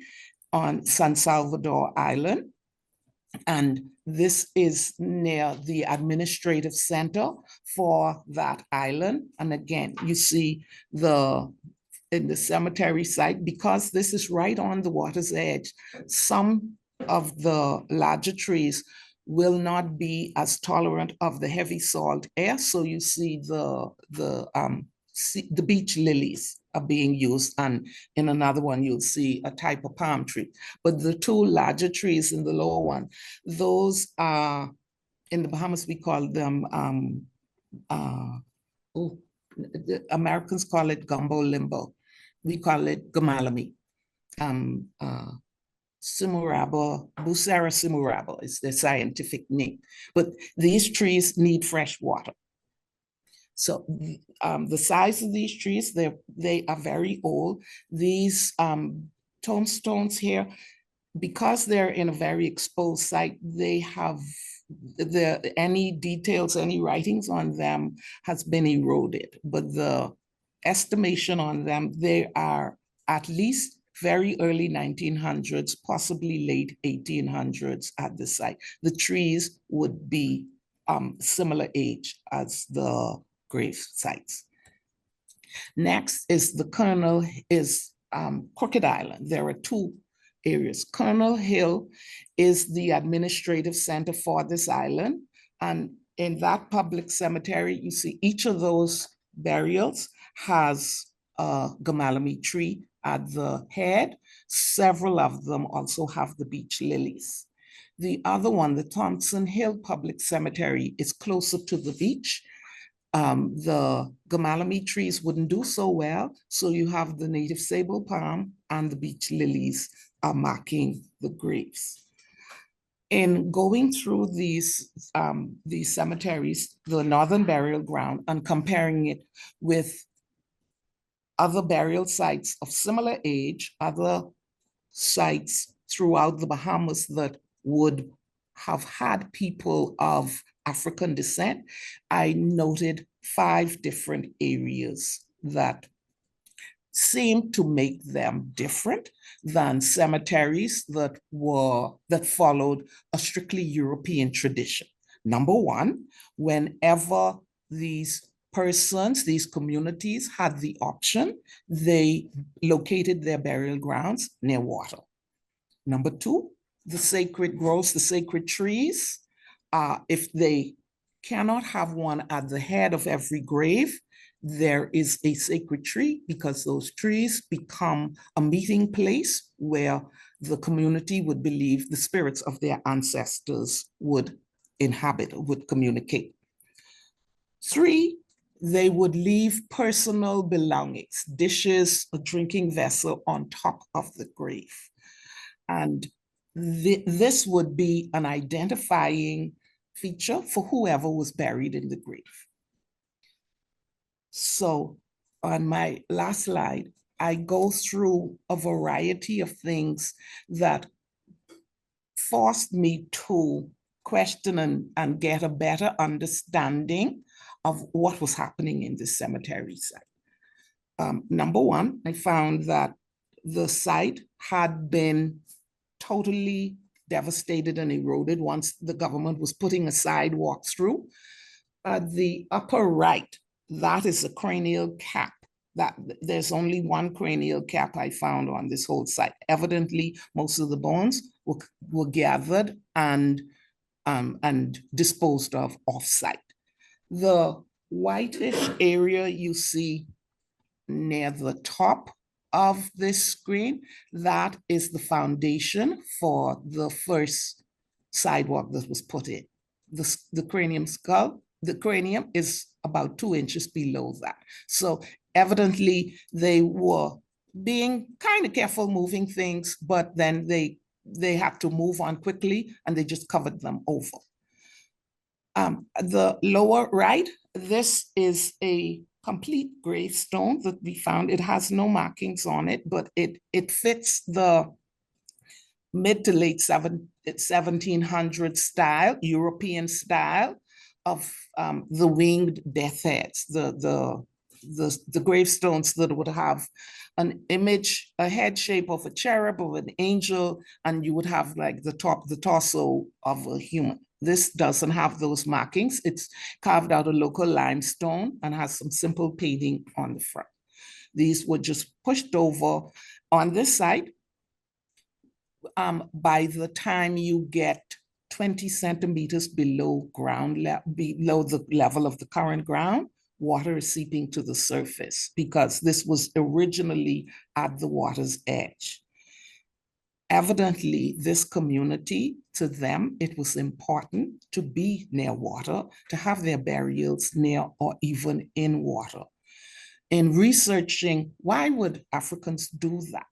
on San Salvador Island. And this is near the administrative center for that island. And again, you see in the cemetery site, because this is right on the water's edge, some of the larger trees will not be as tolerant of the heavy salt air. So you see the beach lilies are being used, and in another one, you'll see a type of palm tree. But the two larger trees in the lower one, those are, in the Bahamas, we call them, the Americans call it gumbo limbo. We call it gamalame. Simurabo, Bucera simurabo is the scientific name. But these trees need fresh water. So the size of these trees, they are very old. These tombstones here, because they're in a very exposed site, they have any details, any writings on them has been eroded. But the estimation on them, they are at least very early 1900s, possibly late 1800s at the site. The trees would be similar age as the grave sites. Next is the Crooked Island. There are two areas. Colonel Hill is the administrative center for this island. And in that public cemetery, you see each of those burials has a gamalame tree at the head. Several of them also have the beach lilies. The other one, the Thompson Hill Public Cemetery, is closer to the beach. The gamalame trees wouldn't do so well, so you have the native sable palm and the beach lilies are marking the graves. In going through these cemeteries, the northern burial ground, and comparing it with other burial sites of similar age, other sites throughout the Bahamas that would have had people of African descent, I noted 5 different areas that seemed to make them different than cemeteries that followed a strictly European tradition. Number one, whenever these persons, these communities had the option, they located their burial grounds near water. Number two, the sacred groves, the sacred trees, if they cannot have one at the head of every grave, there is a sacred tree, because those trees become a meeting place where the community would believe the spirits of their ancestors would inhabit, would communicate. Three, they would leave personal belongings, dishes, a drinking vessel on top of the grave. And this would be an identifying feature for whoever was buried in the grave. So on my last slide, I go through a variety of things that forced me to question and get a better understanding of what was happening in the cemetery site. Number one, I found that the site had been totally devastated and eroded once the government was putting a sidewalk through. The upper right, that is a cranial cap. That there's only one cranial cap I found on this whole site. Evidently, most of the bones were gathered and disposed of off-site. The whitish area you see near the top of this screen, that is the foundation for the first sidewalk that was put in. The cranium skull, the cranium is about 2 inches below that. So evidently they were being kind of careful moving things, but then they had to move on quickly and they just covered them over. The lower right, this is a complete gravestone that we found. It has no markings on it, but it fits the mid to late 1700s style, European style of the winged death heads, the gravestones that would have an image, a head shape of a cherub or an angel, and you would have like the torso of a human. This doesn't have those markings. It's carved out of local limestone and has some simple painting on the front. These were just pushed over on this side. By the time you get 20 centimeters below below the level of the current ground, water is seeping to the surface because this was originally at the water's edge. Evidently, this community, to them, it was important to be near water, to have their burials near or even in water. In researching, why would Africans do that?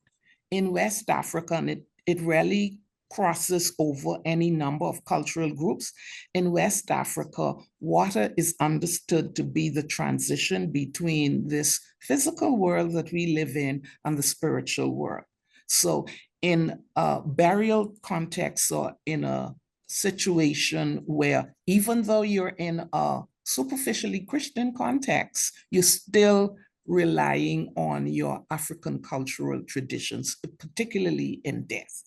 In West Africa, and it rarely crosses over any number of cultural groups. In West Africa, water is understood to be the transition between this physical world that we live in and the spiritual world. So in a burial context or in a situation where even though you're in a superficially Christian context, you're still relying on your African cultural traditions, particularly in death.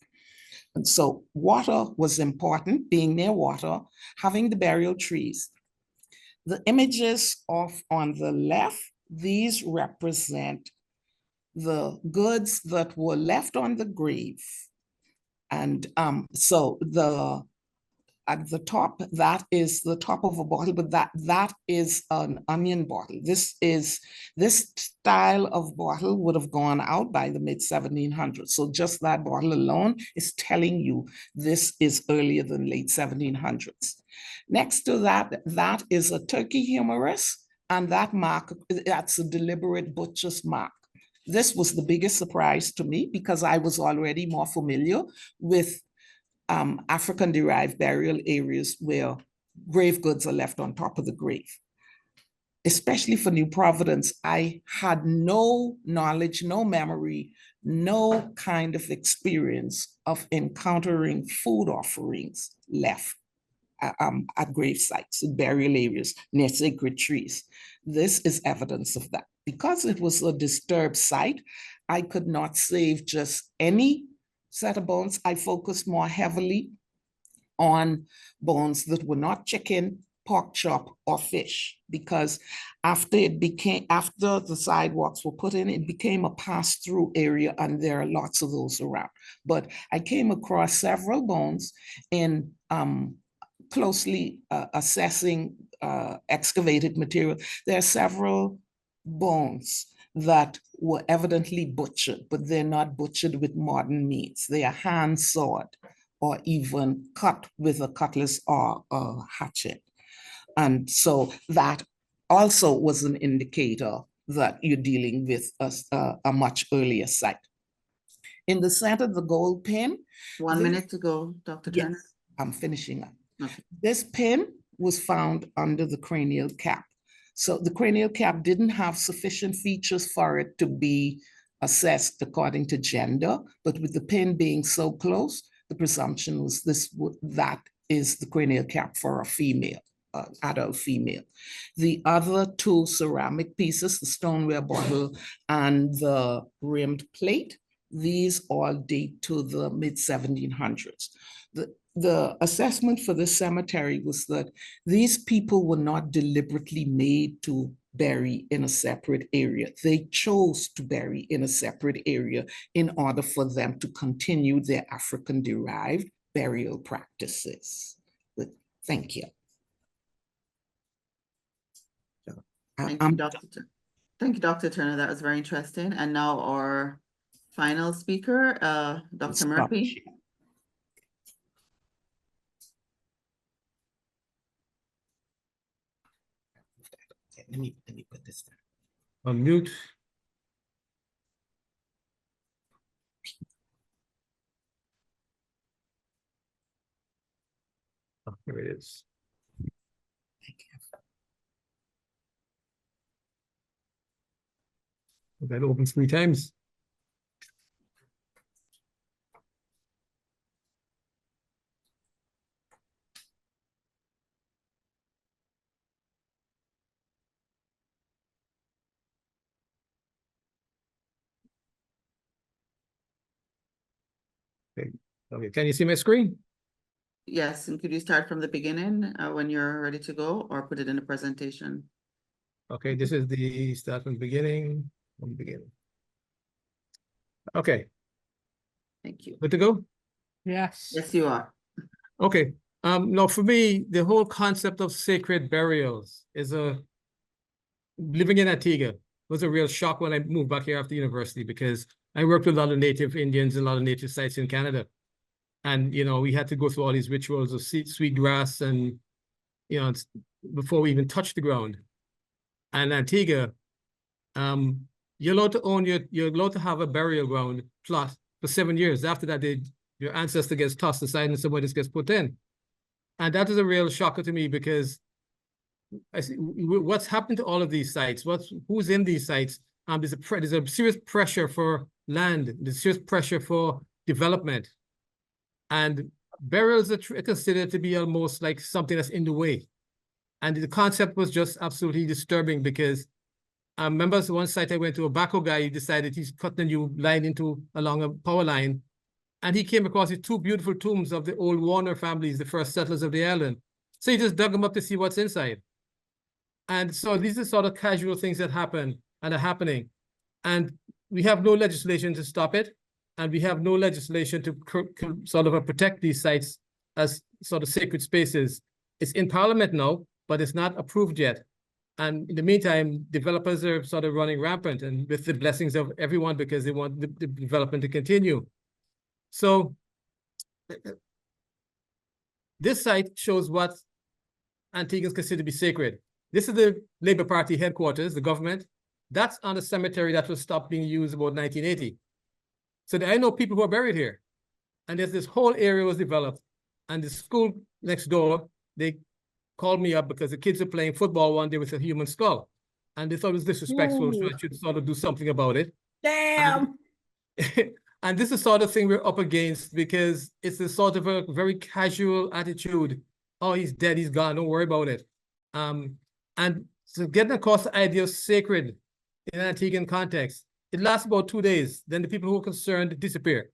And so water was important, being near water, having the burial trees. The images on the left, these represent the goods that were left on the grave. And so at the top, that is the top of a bottle, but that is an onion bottle. This style of bottle would have gone out by the mid 1700s. So just that bottle alone is telling you this is earlier than late 1700s. Next to that, that is a turkey humerus, and that mark, that's a deliberate butcher's mark. This was the biggest surprise to me because I was already more familiar with African-derived burial areas where grave goods are left on top of the grave. Especially for New Providence, I had no knowledge, no memory, no kind of experience of encountering food offerings left at grave sites, in burial areas, near sacred trees. This is evidence of that. Because it was a disturbed site, I could not save just any set of bones. I focused more heavily on bones that were not chicken, pork chop, or fish, because after the sidewalks were put in, it became a pass-through area, and there are lots of those around. But I came across several bones in closely assessing excavated material. There are several bones that were evidently butchered, but they're not butchered with modern means. They are hand-sawed or even cut with a cutlass or a hatchet. And so that also was an indicator that you're dealing with a much earlier site. In the center, the gold pin. 1 minute to go, Dr. Turner. Yes, I'm finishing up. Okay. This pin was found under the cranial cap. So the cranial cap didn't have sufficient features for it to be assessed according to gender, but with the pin being so close, the presumption was that is the cranial cap for a female, adult female. The other two ceramic pieces, the stoneware bottle and the rimmed plate, these all date to the mid-1700s. The assessment for this cemetery was that these people were not deliberately made to bury in a separate area. They chose to bury in a separate area in order for them to continue their African-derived burial practices. But thank you. Thank you, Dr. Turner. That was very interesting. And now our final speaker, Dr. Murphy. Let me put this down. On mute. Oh, here it is. Thank you. That opens 3 times. Okay, can you see my screen? Yes, and could you start from the beginning when you're ready to go, or put it in the presentation? Okay, this is the start from the beginning. Okay. Thank you. Good to go? Yes. Yes, you are. Okay. Now for me, the whole concept of sacred burials is living in Antigua was a real shock when I moved back here after university, because I worked with a lot of native Indians and a lot of native sites in Canada. And, you know, we had to go through all these rituals of sweet grass and, you know, before we even touched the ground. And Antigua, you're allowed to own you're allowed to have a burial ground plot for 7 years. After that, your ancestor gets tossed aside and somebody else gets put in. And that is a real shocker to me, because I see what's happened to all of these sites. Who's in these sites? There's a serious pressure for land. There's serious pressure for development. And burials are considered to be almost like something that's in the way. And the concept was just absolutely disturbing, because I remember one site I went to, a backhoe guy, he decided he's cutting a new line along a power line. And he came across these 2 beautiful tombs of the old Warner families, the first settlers of the island. So he just dug them up to see what's inside. And so these are sort of casual things that happen and are happening. And we have no legislation to stop it. And we have no legislation to sort of protect these sites as sort of sacred spaces. It's in Parliament now, but it's not approved yet. And in the meantime, developers are sort of running rampant, and with the blessings of everyone, because they want the development to continue. So this site shows what Antiguans consider to be sacred. This is the Labour Party headquarters, the government. That's on a cemetery that was stopped being used about 1980. So I know people who are buried here. And there's this whole area was developed. And the school next door, they called me up because the kids are playing football one day with a human skull. And they thought it was disrespectful, so I should sort of do something about it. Damn. And this is the sort of thing we're up against, because it's a sort of a very casual attitude oh, he's dead, he's gone, don't worry about it. And so getting across the idea of sacred in an Antiguan context, it lasts about 2 days. Then the people who are concerned disappear.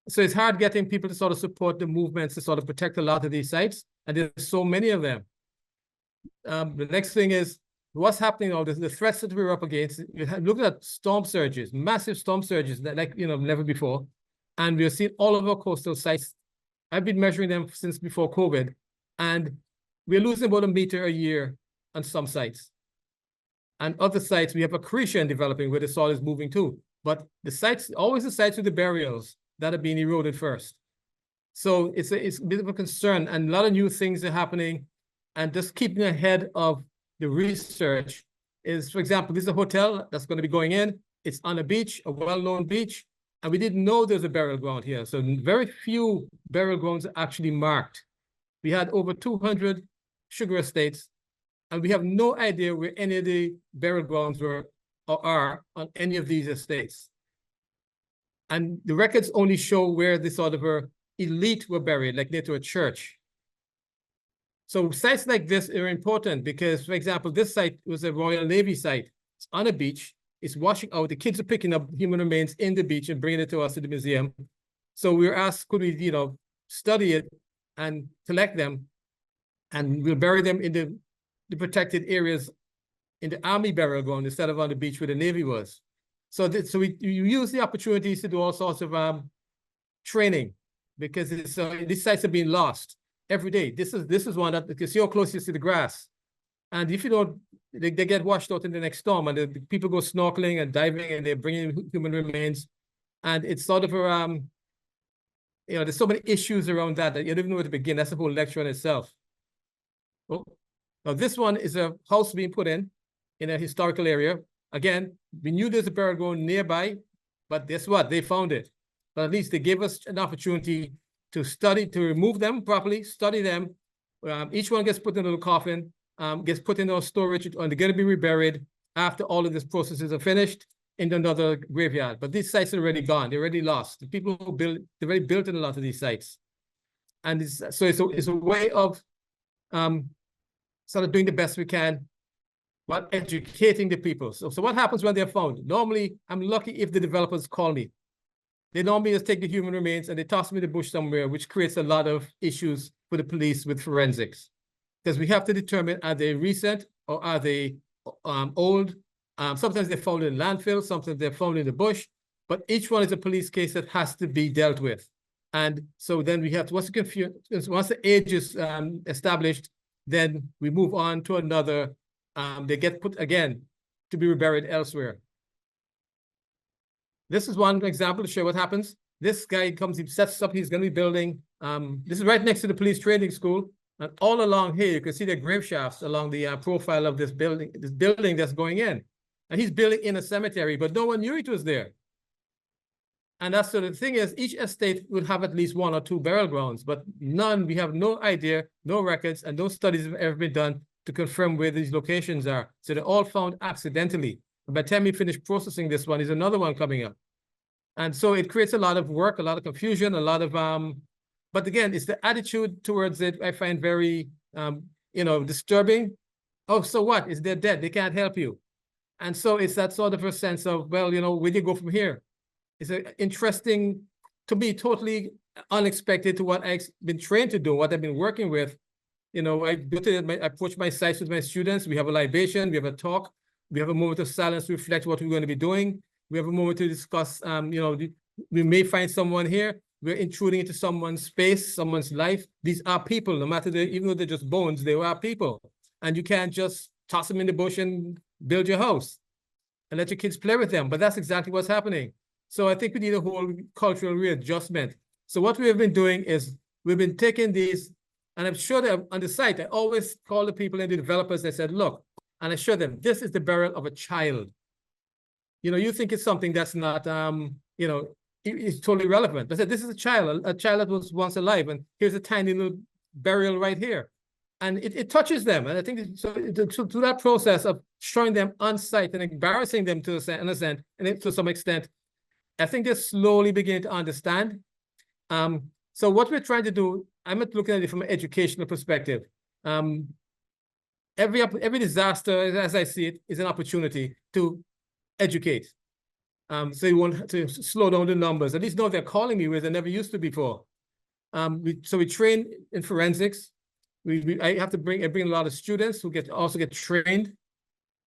So it's hard getting people to sort of support the movements to sort of protect a lot of these sites. And there's so many of them. The next thing is what's happening now, the threats that we're up against. Look at storm surges, massive storm surges that never before. And we're seeing all of our coastal sites. I've been measuring them since before COVID. And we're losing about 1 meter a year on some sites. And other sites, we have accretion developing where the soil is moving too. But the sites, always the sites with the burials that are being eroded first. So it's a bit of a concern, and a lot of new things are happening. And just keeping ahead of the research is, for example, this is a hotel that's going to be going in. It's on a beach, a well-known beach, and we didn't know there's a burial ground here. So very few burial grounds are actually marked. We had over 200 sugar estates, and we have no idea where any of the burial grounds were or are on any of these estates. And the records only show where the sort of elite were buried, like near to a church. So sites like this are important because, for example, this site was a Royal Navy site. It's on a beach. It's washing out. The kids are picking up human remains in the beach and bringing it to us at the museum. So we were asked, could we, study it and collect them, and we'll bury them in the protected areas in the Army burial ground instead of on the beach where the Navy was. So we use the opportunities to do all sorts of training because these sites are being lost every day. This is one that, because you're closest to the grass. And if you don't, they get washed out in the next storm, and the people go snorkeling and diving, and they're bringing human remains. And it's sort of there's so many issues around that you don't even know where to begin. That's a whole lecture in itself. Oh, now this one is a house being put in a historical area. Again, we knew there's a burial ground nearby, but guess what? They found it. But at least they gave us an opportunity to study, to remove them properly, study them. Each one gets put in a little coffin, gets put in our storage, and they're going to be reburied after all of these processes are finished in another graveyard. But these sites are already gone. They're already lost. The people who built, they've already built in a lot of these sites. And it's a way of sort of doing the best we can, but educating the people. So what happens when they're found? Normally, I'm lucky if the developers call me. They normally just take the human remains and they toss them in the bush somewhere, which creates a lot of issues for the police with forensics. Because we have to determine, are they recent or are they old? Sometimes they're found in landfill, sometimes they're found in the bush, but each one is a police case that has to be dealt with. And so then we have to, once the age is established, then we move on to another. They get put again to be reburied elsewhere. This is one example to show what happens. This guy comes, he sets up, he's going to be building. This is right next to the police training school. And all along here, you can see the grave shafts along the profile of this building that's going in. And he's building in a cemetery, but no one knew it was there. And that's so the thing is, each estate would have at least 1 or 2 burial grounds, but none, we have no idea, no records, and no studies have ever been done to confirm where these locations are. So they're all found accidentally. And by the time we finish processing this one, there's another one coming up. And so it creates a lot of work, a lot of confusion, a lot of, but again, it's the attitude towards it I find very, disturbing. Oh, so what? They're dead, they can't help you. And so it's that sort of a sense of, well, where do you go from here? It's interesting, to me, totally unexpected to what I've been trained to do, what I've been working with. I approach my sites with my students. We have a libation, we have a talk, we have a moment of silence to reflect what we're going to be doing. We have a moment to discuss, we may find someone here. We're intruding into someone's space, someone's life. These are people, no matter even though they're just bones, they are people. And you can't just toss them in the bush and build your house and let your kids play with them. But that's exactly what's happening. So I think we need a whole cultural readjustment. So what we have been doing is we've been taking these, and I'm sure that on the site, I always call the people and the developers, I said, look, and I show them, this is the burial of a child. You think it's something that's not, it's totally relevant. I said, this is a child that was once alive, and here's a tiny little burial right here. And it touches them. And I think so through that process of showing them on site and embarrassing them to some extent, I think they're slowly beginning to understand. So what we're trying to do, I'm not looking at it from an educational perspective. Every disaster, as I see it, is an opportunity to educate. So you want to slow down the numbers. At least now they're calling me where they never used to before. So we train in forensics. I have to bring a lot of students who also get trained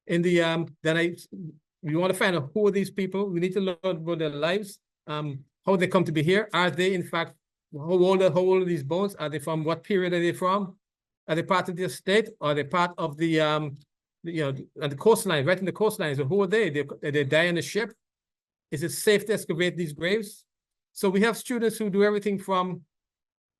in the we want to find out who are these people. We need to learn about their lives, how they come to be here. Are they in fact how old are these bones? Are they from what period are they from? Are they part of the estate? Are they part of the on the coastline, right in the coastline? So who are they? They die on the ship. Is it safe to excavate these graves? So we have students who do everything from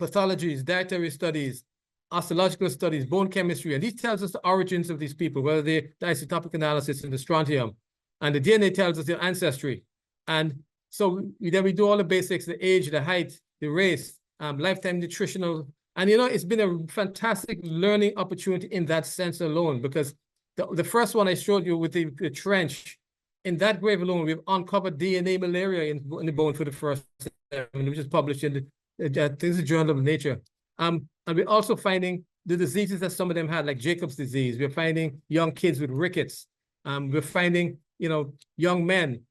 pathologies, dietary studies, osteological studies, bone chemistry, and this tells us the origins of these people, whether the isotopic analysis in the strontium, and the DNA tells us their ancestry. And so then we do all the basics, the age, the height, the race, lifetime nutritional, and it's been a fantastic learning opportunity in that sense alone, because the first one I showed you with the trench, in that grave alone, we've uncovered DNA malaria in the bone for the first time, which is published in the Journal of Nature. And we're also finding the diseases that some of them had, like Jacob's disease. We're finding young kids with rickets. We're finding, young men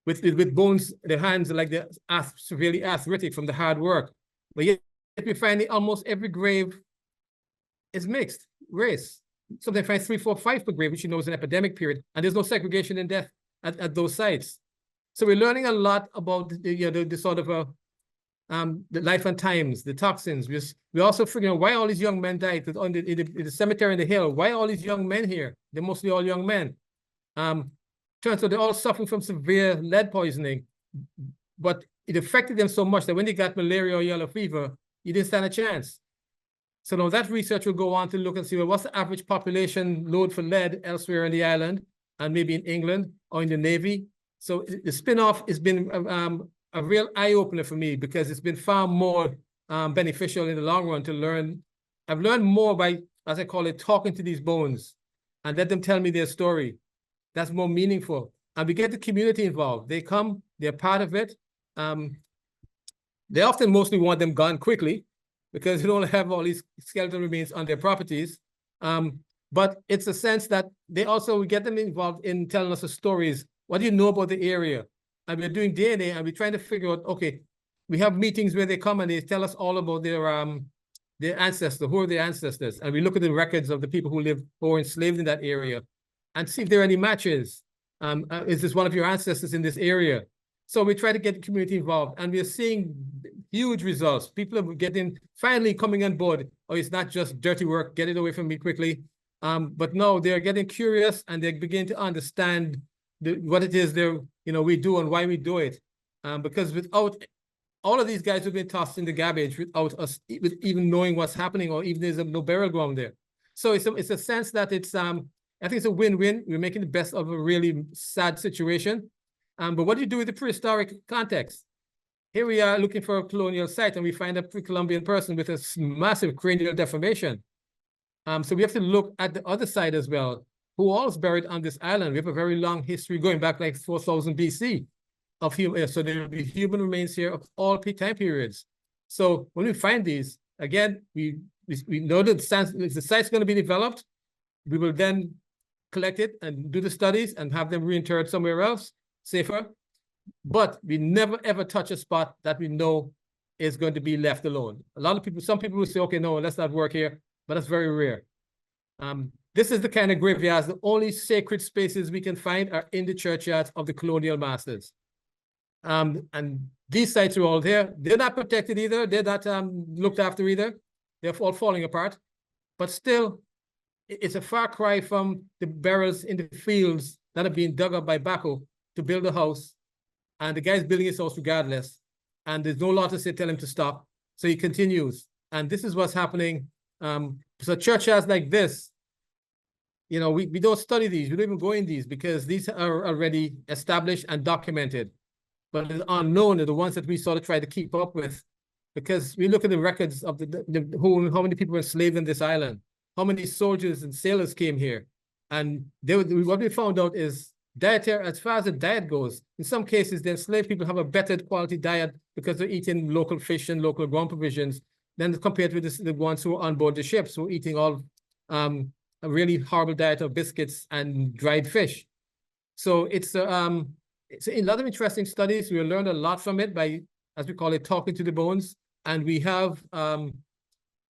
with bones, their hands like they're severely arthritic from the hard work. But yet we're finding almost every grave is mixed race. Sometimes find 3, 4, 5 per grave, which is an epidemic period, and there's no segregation in death at those sites. So we're learning a lot about the sort of the life and times, the toxins. We're also figuring out why all these young men died in the cemetery in the hill. Why all these young men here? They're mostly all young men. Turns out they're all suffering from severe lead poisoning, but it affected them so much that when they got malaria or yellow fever, you didn't stand a chance. So now that research will go on to look and see, well, what's the average population load for lead elsewhere in the island, and maybe in England or in the Navy. So the spin-off has been a real eye-opener for me, because it's been far more beneficial in the long run to learn. I've learned more by, as I call it, talking to these bones and let them tell me their story. That's more meaningful. And we get the community involved. They come, they're part of it. They often mostly want them gone quickly, because they don't have all these skeletal remains on their properties. But it's a sense that we get them involved in telling us the stories. What do you know about the area? And we're doing DNA, and we're trying to figure out, okay, we have meetings where they come and they tell us all about their ancestors, who are their ancestors. And we look at the records of the people who were enslaved in that area and see if there are any matches. Is this one of your ancestors in this area? So we try to get the community involved, and we're seeing huge results. People are finally coming on board. Oh, it's not just dirty work, get it away from me quickly. But no, they're getting curious, and they begin to understand what it is we do and why we do it. Because without all of these guys who've been tossed in the garbage, without us even knowing what's happening, or even there's no burial ground there. So it's a sense that I think it's a win-win. We're making the best of a really sad situation. But what do you do with the prehistoric context? Here we are looking for a colonial site, and we find a pre-Columbian person with a massive cranial deformation. So we have to look at the other side as well. Who all is buried on this island? We have a very long history going back like 4,000 BC of human. So there will be human remains here of all time periods. So when we find these, again, we know that the site's going to be developed. We will then collect it and do the studies and have them reinterred somewhere else, safer. But we never ever touch a spot that we know is going to be left alone. Some people will say, okay, no, let's not work here, but that's very rare. This is the kind of graveyards. The only sacred spaces we can find are in the churchyards of the colonial masters. And these sites are all there. They're not protected either. They're not looked after either. They're all falling apart. But still, it's a far cry from the barrels in the fields that are being dug up by Baco to build a house. And the guy's building his house regardless. And there's no law to say, tell him to stop. So he continues. And this is what's happening. So churchyards like this, we don't study these. We don't even go in these, because these are already established and documented. But the unknown are the ones that we sort of try to keep up with, because we look at the records of how many people were enslaved on this island, how many soldiers and sailors came here. And what we found out is dietary, as far as the diet goes, in some cases, the enslaved people have a better quality diet because they're eating local fish and local ground provisions than compared with the ones who are on board the ships who are eating all a really horrible diet of biscuits and dried fish. So it's a lot of interesting studies. We learned a lot from it by, as we call it, talking to the bones. And we have,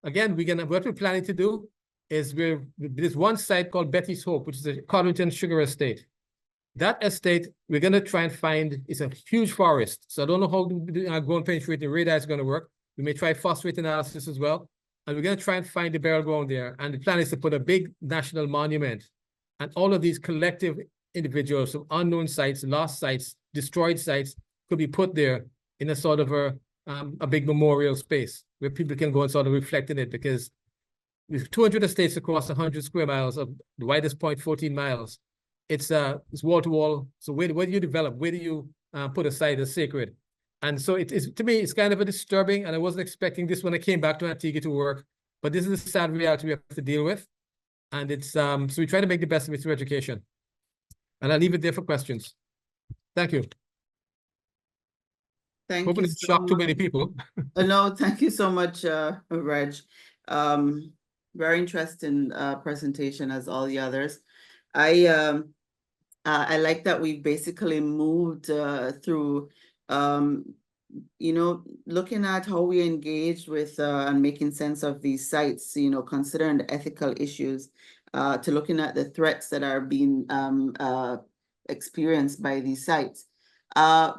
again, what we're planning to do is there's one site called Betty's Hope, which is a Codrington sugar estate. That estate, we're going to try and find, it's a huge forest. So I don't know how the ground penetrating radar is going to work. We may try phosphate analysis as well. And we're going to try and find the burial ground there. And the plan is to put a big national monument. And all of these collective individuals from unknown sites, lost sites, destroyed sites could be put there in a sort of a big memorial space where people can go and sort of reflect in it, because with 200 estates across 100 square miles, of the widest point 14 miles, it's wall to wall. So where do you develop? Where do you put a site as sacred? And so to me, it's kind of a disturbing, and I wasn't expecting this when I came back to Antigua to work, but this is a sad reality we have to deal with. And it's, so we try to make the best of it through education. And I'll leave it there for questions. Thank you. Thank Hoping you it so shocked too much. many people. No, thank you so much, Reg. Very interesting presentation as all the others. I like that we basically moved through, looking at how we engage with and making sense of these sites, considering the ethical issues, to looking at the threats that are being experienced by these sites.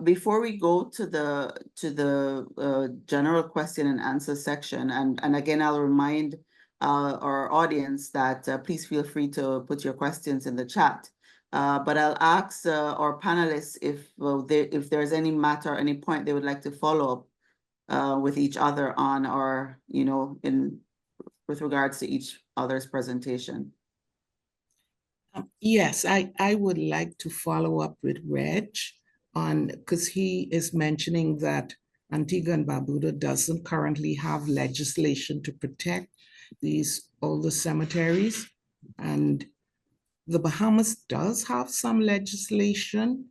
Before we go to the general question and answer section, and again, I'll remind our audience that please feel free to put your questions in the chat. But I'll ask our panelists if there's any matter, any point they would like to follow up with each other on, or with regards to each other's presentation. Yes, I would like to follow up with Reg on, because he is mentioning that Antigua and Barbuda doesn't currently have legislation to protect these older cemeteries, and the Bahamas does have some legislation.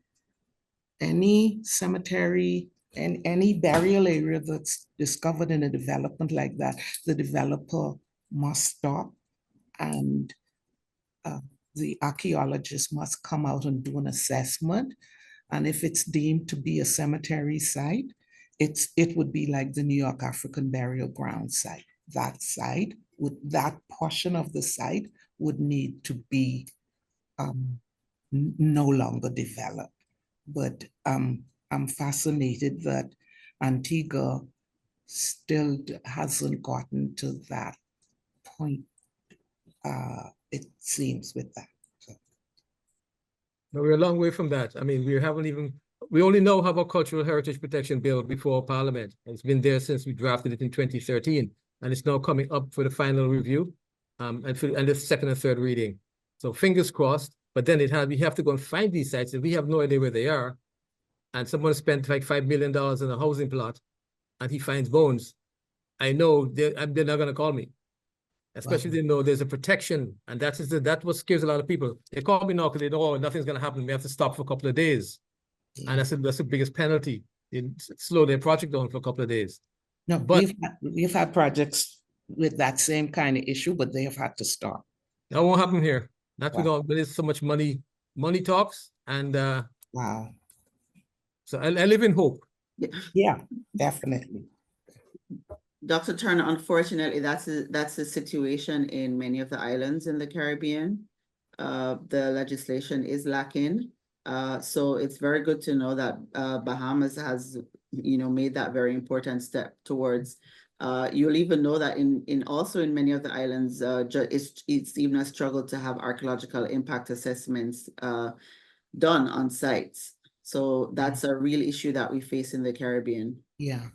Any cemetery and any burial area that's discovered in a development like that, the developer must stop, and the archaeologist must come out and do an assessment. And if it's deemed to be a cemetery site, it would be like the New York African Burial Ground site. That portion of the site would need to be no longer developed. But I'm fascinated that Antigua still hasn't gotten to that point, it seems, with that. So. No, we're a long way from that. I mean, we only know how about Cultural Heritage Protection Bill before Parliament. It's been there since we drafted it in 2013, and it's now coming up for the final review and the second and third reading. So fingers crossed. But then we have to go and find these sites, and we have no idea where they are. And someone spent like $5 million in a housing plot, and he finds bones. I know they're not going to call me, especially if they know there's a protection, and that's what scares a lot of people. They call me now because they know, oh, nothing's going to happen. We have to stop for a couple of days, and that's the biggest penalty. Slow their project down for a couple of days. No, but we've had projects with that same kind of issue, but they have had to stop. That won't happen here. Not with all, but there's so much money talks, and wow. So I live in hope. Yeah, definitely. Dr. Turner, unfortunately, that's the situation in many of the islands in the Caribbean. The legislation is lacking. So it's very good to know that Bahamas has, made that very important step towards. You'll even know that also in many of the islands, it's even a struggle to have archaeological impact assessments done on sites. So that's a real issue that we face in the Caribbean. Yeah.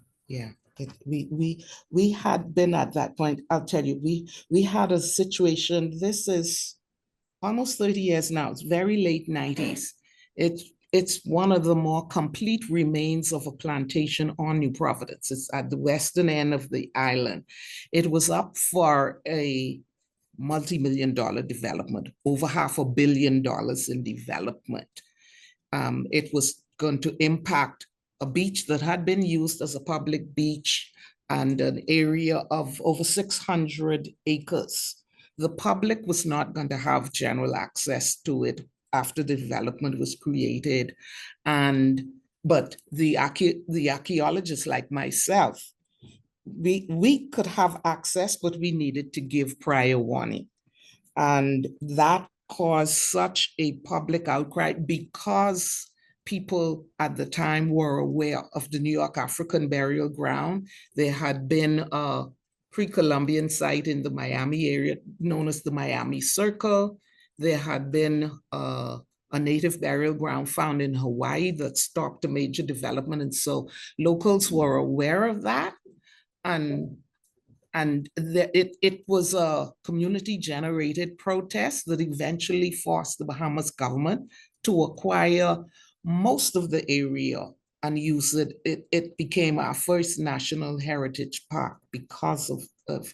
We had been at that point. I'll tell you, we had a situation. This is almost 30 years now. It's very late 90s. It's one of the more complete remains of a plantation on New Providence. It's at the western end of the island. It was up for a multi-million-dollar development, over $500 million in development. It was going to impact a beach that had been used as a public beach and an area of over 600 acres. The public was not going to have general access to it after the development was created. But the archaeologists like myself, we could have access, but we needed to give prior warning. And that caused such a public outcry because people at the time were aware of the New York African Burial Ground. There had been a pre-Columbian site in the Miami area known as the Miami Circle. There had been a native burial ground found in Hawaii that stopped a major development. And so locals were aware of that. It was a community-generated protest that eventually forced the Bahamas government to acquire most of the area and use it. It became our first national heritage park because of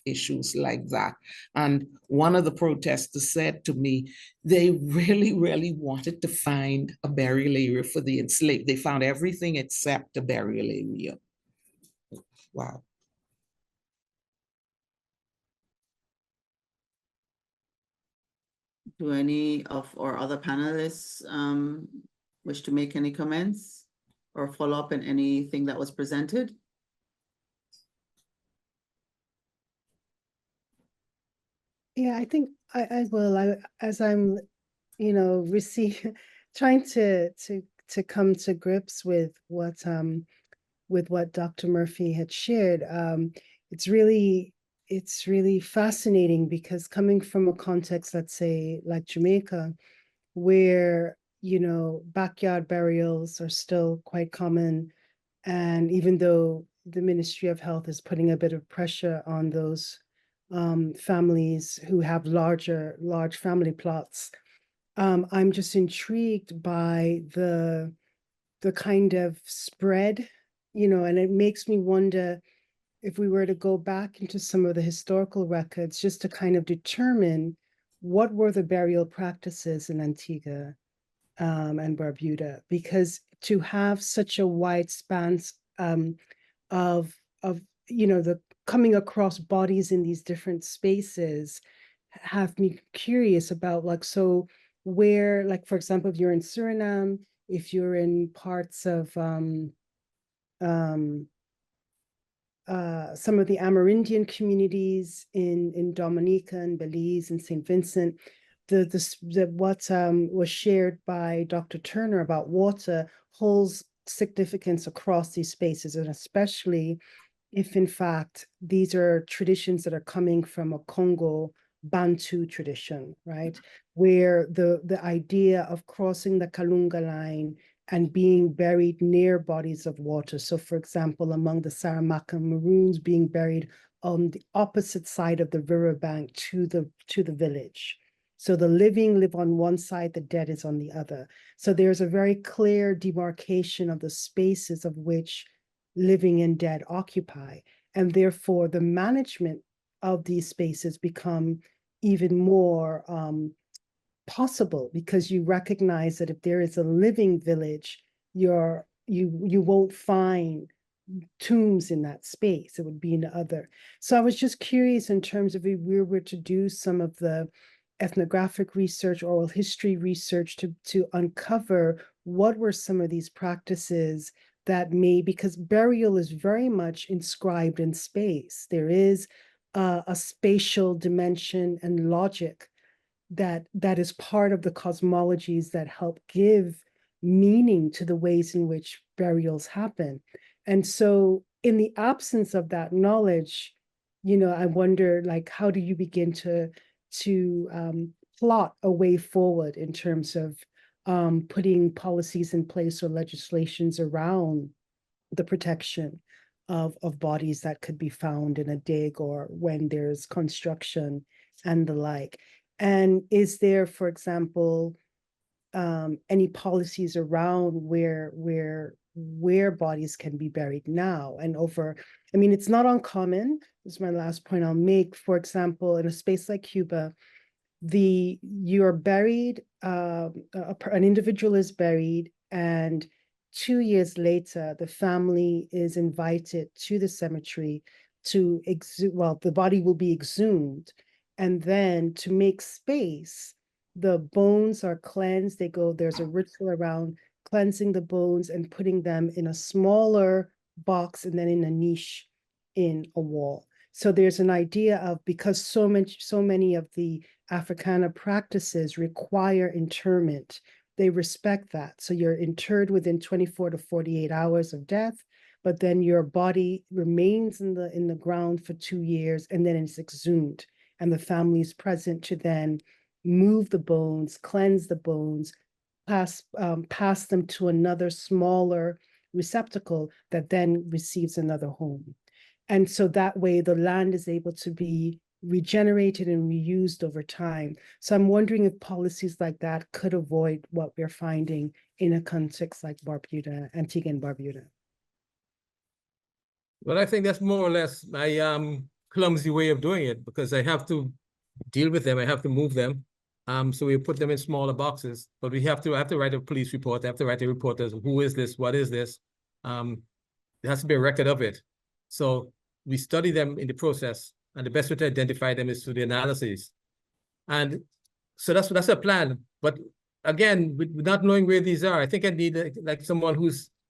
issues like that. And one of the protesters said to me, they really, really wanted to find a burial area for the enslaved. They found everything except a burial area. Wow. Do any of our other panelists wish to make any comments or follow up in anything that was presented? Yeah, I think I will. As I'm, trying to come to grips with what Dr. Murphy had shared. It's really fascinating because coming from a context, let's say, like Jamaica, where, backyard burials are still quite common. And even though the Ministry of Health is putting a bit of pressure on those families who have large family plots, I'm just intrigued by the kind of spread, and it makes me wonder if we were to go back into some of the historical records just to kind of determine what were the burial practices in Antigua and Barbuda, because to have such a wide span of the coming across bodies in these different spaces have me curious about, like, so where, like, for example, if you're in Suriname, if you're in parts of some of the Amerindian communities in Dominica and Belize and St. Vincent, what was shared by Dr. Turner about water holds significance across these spaces, and especially if in fact these are traditions that are coming from a Congo Bantu tradition, right? Where the idea of crossing the Kalunga line and being buried near bodies of water. So for example, among the Saramacca Maroons, being buried on the opposite side of the riverbank to the village. So the living live on one side, the dead is on the other. So there's a very clear demarcation of the spaces of which living and dead occupy. And therefore the management of these spaces become even more possible, because you recognize that if there is a living village, you won't find tombs in that space. It would be in the other. So I was just curious in terms of if we were to do some of the ethnographic research, oral history research to uncover what were some of these practices that because burial is very much inscribed in space. There is a spatial dimension and logic that is part of the cosmologies that help give meaning to the ways in which burials happen. And so in the absence of that knowledge, I wonder, like, how do you begin to plot a way forward in terms of putting policies in place or legislations around the protection of bodies that could be found in a dig or when there's construction and the like. And is there, for example, any policies around where bodies can be buried now and over? I mean, it's not uncommon. This is my last point I'll make. For example, in a space like Cuba, you're buried, an individual is buried And 2 years later, the family is invited to the cemetery to the body will be exhumed. And then to make space, the bones are cleansed. There's a ritual around cleansing the bones and putting them in a smaller box and then in a niche in a wall. So there's an idea of, because so many of the Africana practices require interment, they respect that. So you're interred within 24 to 48 hours of death, but then your body remains in the ground for 2 years and then it's exhumed. And the family is present to then move the bones, cleanse the bones, pass them to another smaller receptacle that then receives another home. And so that way the land is able to be regenerated and reused over time. So I'm wondering if policies like that could avoid what we're finding in a context like Barbuda, Antigua and Barbuda. Well, I think that's more or less my clumsy way of doing it, because I have to deal with them. I have to move them. So we put them in smaller boxes, but I have to write a police report. I have to write a report as who is this? What is this? There has to be a record of it. So we study them in the process, and the best way to identify them is through the analyses. And so that's a plan. But again, with not knowing where these are, I think I need like someone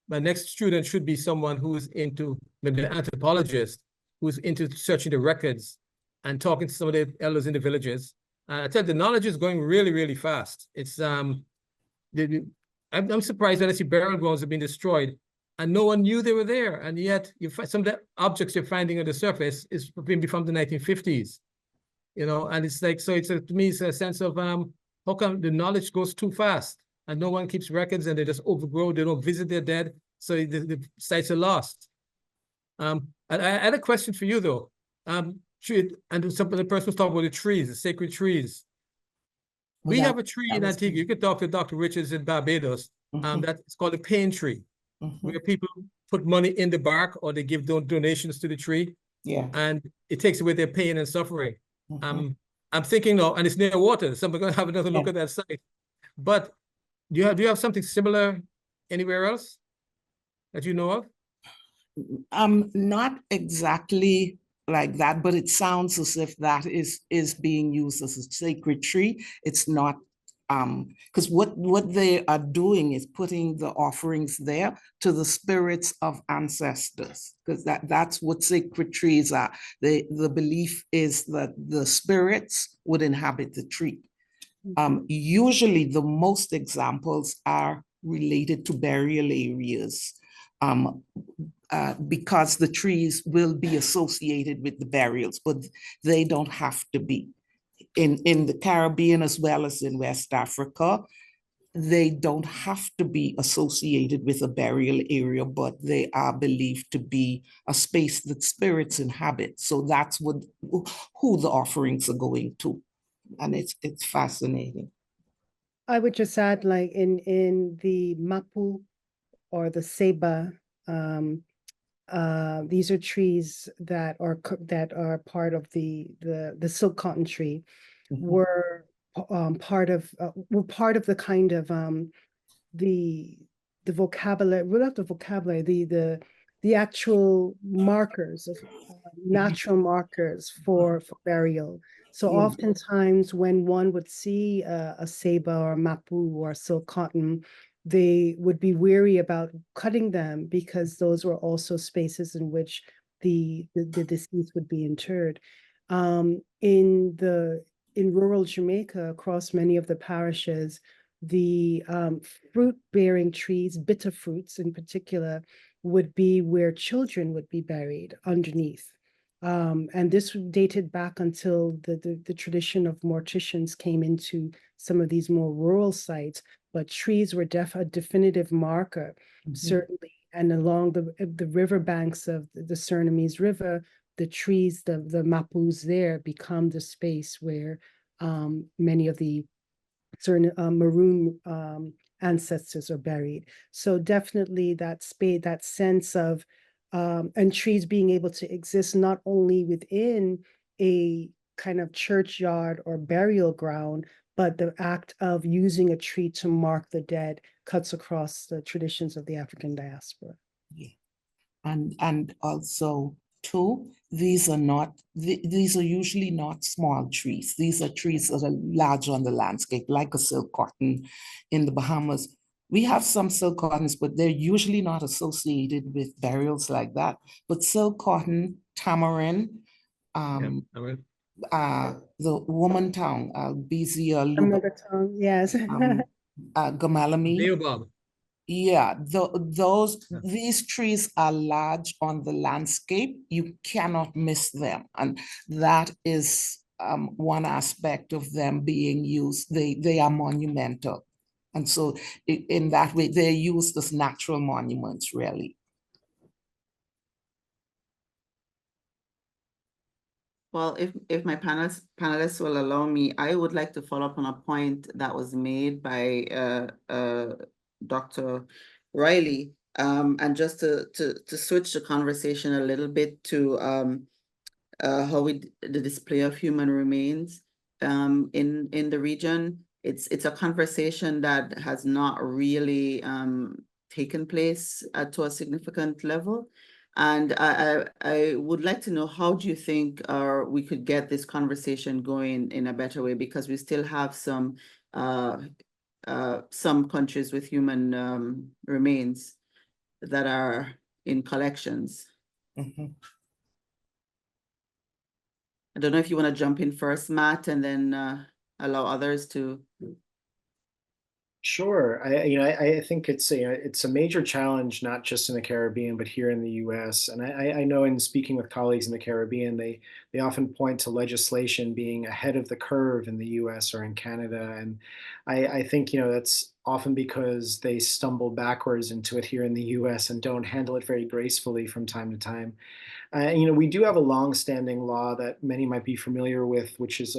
my next student should be someone who's into, maybe an anthropologist, who's into searching the records and talking to some of the elders in the villages. I tell you, the knowledge is going really, really fast. It's I'm surprised when I see burial grounds have been destroyed and no one knew they were there. And yet some of the objects you're finding on the surface is maybe from the 1950s, and it's like, so to me, it's a sense of how come the knowledge goes too fast and no one keeps records and they just overgrow, they don't visit their dead, so the sites are lost. And I had a question for you though. And the person was talking about the trees, the sacred trees. We have a tree in Antigua. You could talk to Dr. Richards in Barbados. That's called a pain tree, where people put money in the bark or they give donations to the tree. Yeah. And it takes away their pain and suffering. I'm thinking, no, and it's near water, so we're going to have another look at that site. But do you have something similar anywhere else that you know of? Not exactly like that, but it sounds as if that is being used as a sacred tree. It's not, because what they are doing is putting the offerings there to the spirits of ancestors, because that's what sacred trees are. The belief is that the spirits would inhabit the tree. Usually the most examples are related to burial areas, because the trees will be associated with the burials, but they don't have to be. In the Caribbean as well as in West Africa, they don't have to be associated with a burial area, but they are believed to be a space that spirits inhabit. So that's who the offerings are going to. And it's fascinating. I would just add, like in the Mapu or the Seba, these are trees that are part of the silk cotton tree, were part of the kind of the vocabulary, well, not the vocabulary, the actual markers of natural markers for burial. So oftentimes when one would see a Seba or Mapu or silk cotton, they would be wary about cutting them because those were also spaces in which the deceased would be interred. In rural Jamaica, across many of the parishes, the fruit-bearing trees, bitter fruits in particular, would be where children would be buried underneath. And this dated back until the tradition of morticians came into some of these more rural sites, but trees were a definitive marker, certainly. And along the riverbanks of the Surinamese River, the trees, the mapus there become the space where many of the certain maroon ancestors are buried. So definitely that sense of and trees being able to exist not only within a kind of churchyard or burial ground, but the act of using a tree to mark the dead cuts across the traditions of the African diaspora. Yeah. And also too, these are usually not small trees. These are trees that are large on the landscape, like a silk cotton in the Bahamas. We have some silk cottons, but they're usually not associated with burials like that. But silk cotton, tamarind, the woman tongue, Albizia luba, Yes. gamalame. Baobab. Yeah, these trees are large on the landscape. You cannot miss them. And that is one aspect of them being used. They are monumental. And so in that way, they're used as natural monuments, really. Well, if my panelists will allow me, I would like to follow up on a point that was made by Dr. Reilly, and just to switch the conversation a little bit to how the display of human remains in the region. It's a conversation that has not really taken place to a significant level. And I would like to know, how do you think we could get this conversation going in a better way? Because we still have some countries with human remains that are in collections. Mm-hmm. I don't know if you want to jump in first, Matt, and then allow others to. Sure. I think it's a major challenge, not just in the Caribbean, but here in the U.S. And I know in speaking with colleagues in the Caribbean, they often point to legislation being ahead of the curve in the U.S. or in Canada. And I think, that's often because they stumble backwards into it here in the U.S. and don't handle it very gracefully from time to time. We do have a long-standing law that many might be familiar with, which is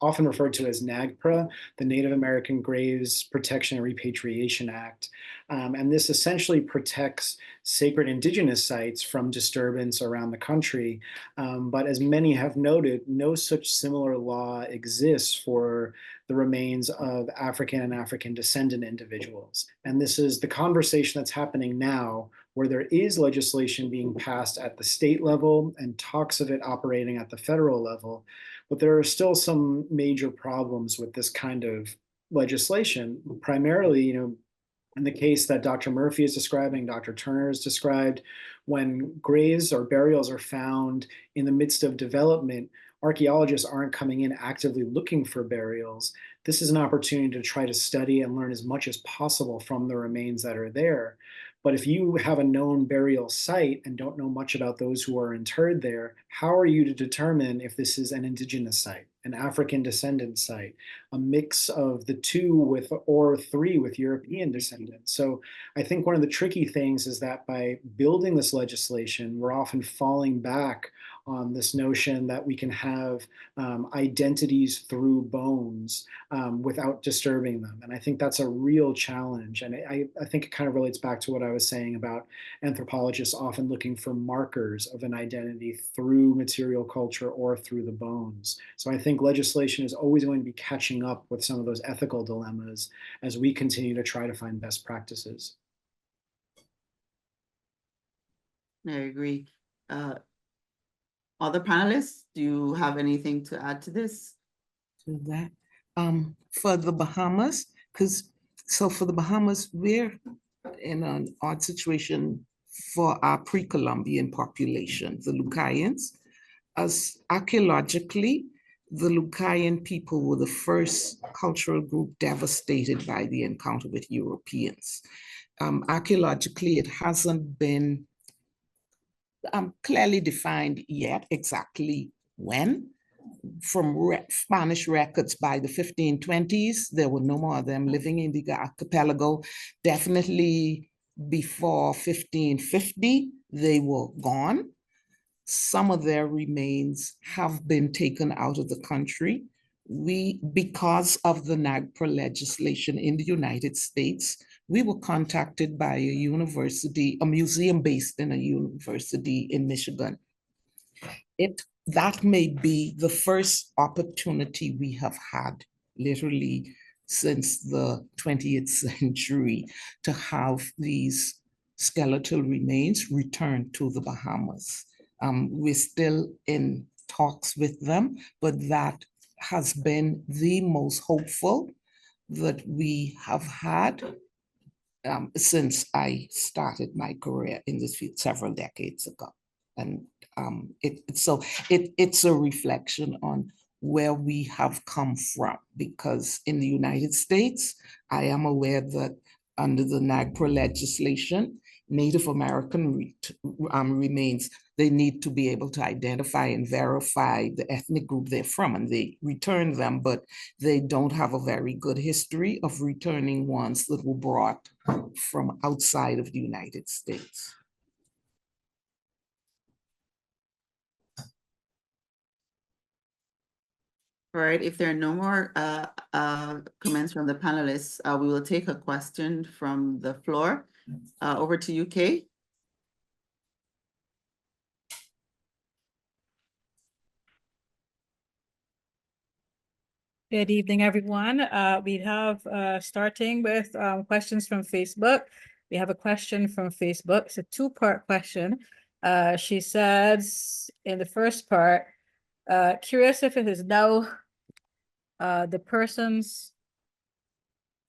often referred to as NAGPRA, the Native American Graves Protection and Repatriation Act. And this essentially protects sacred indigenous sites from disturbance around the country. But as many have noted, no such similar law exists for the remains of African and African descendant individuals. And this is the conversation that's happening now, where there is legislation being passed at the state level and talks of it operating at the federal level. But there are still some major problems with this kind of legislation, primarily, in the case that Dr. Murphy is describing, Dr. Turner has described, when graves or burials are found in the midst of development, archaeologists aren't coming in actively looking for burials. This is an opportunity to try to study and learn as much as possible from the remains that are there. But if you have a known burial site and don't know much about those who are interred there, how are you to determine if this is an indigenous site, an African descendant site, a mix of the two or three with European descendants? So I think one of the tricky things is that by building this legislation, we're often falling back on this notion that we can have identities through bones without disturbing them. And I think that's a real challenge. And I think it kind of relates back to what I was saying about anthropologists often looking for markers of an identity through material culture or through the bones. So I think legislation is always going to be catching up with some of those ethical dilemmas as we continue to try to find best practices. I agree. Other panelists, do you have anything to add to this? To that, for the Bahamas, for the Bahamas, we're in an odd situation for our pre-Columbian population, the Lucayans. As archaeologically, the Lucayan people were the first cultural group devastated by the encounter with Europeans. Archaeologically, it hasn't been clearly defined yet exactly when. From Spanish records by the 1520s, there were no more of them living in the archipelago. Definitely before 1550, they were gone. Some of their remains have been taken out of the country. Because of the NAGPRA legislation in the United States, we were contacted by a museum based in a university in Michigan. That may be the first opportunity we have had, literally, since the 20th century to have these skeletal remains returned to the Bahamas. We're still in talks with them, but that has been the most hopeful that we have had since I started my career in this field several decades ago. And it's a reflection on where we have come from, because in the United States, I am aware that under the NAGPRA legislation, Native American remains, they need to be able to identify and verify the ethnic group they're from, and they return them, but they don't have a very good history of returning ones that were brought from outside of the United States. All right, if there are no more comments from the panelists, we will take a question from the floor. Over to you, Kay. Good evening, everyone. We have starting with questions from Facebook. We have a question from Facebook. It's a two-part question. She says in the first part, curious if it is now the person's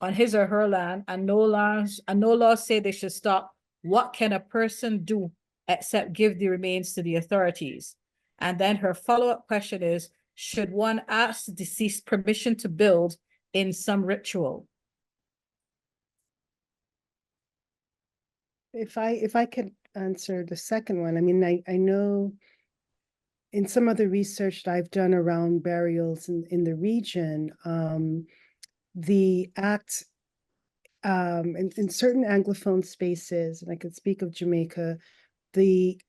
on his or her land and no laws say they should stop. What can a person do except give the remains to the authorities? And then her follow-up question is, should one ask the deceased permission to build in some ritual? If I could answer the second one, I mean, I know in some of the research that I've done around burials in the region, the act in certain Anglophone spaces, and I could speak of Jamaica, the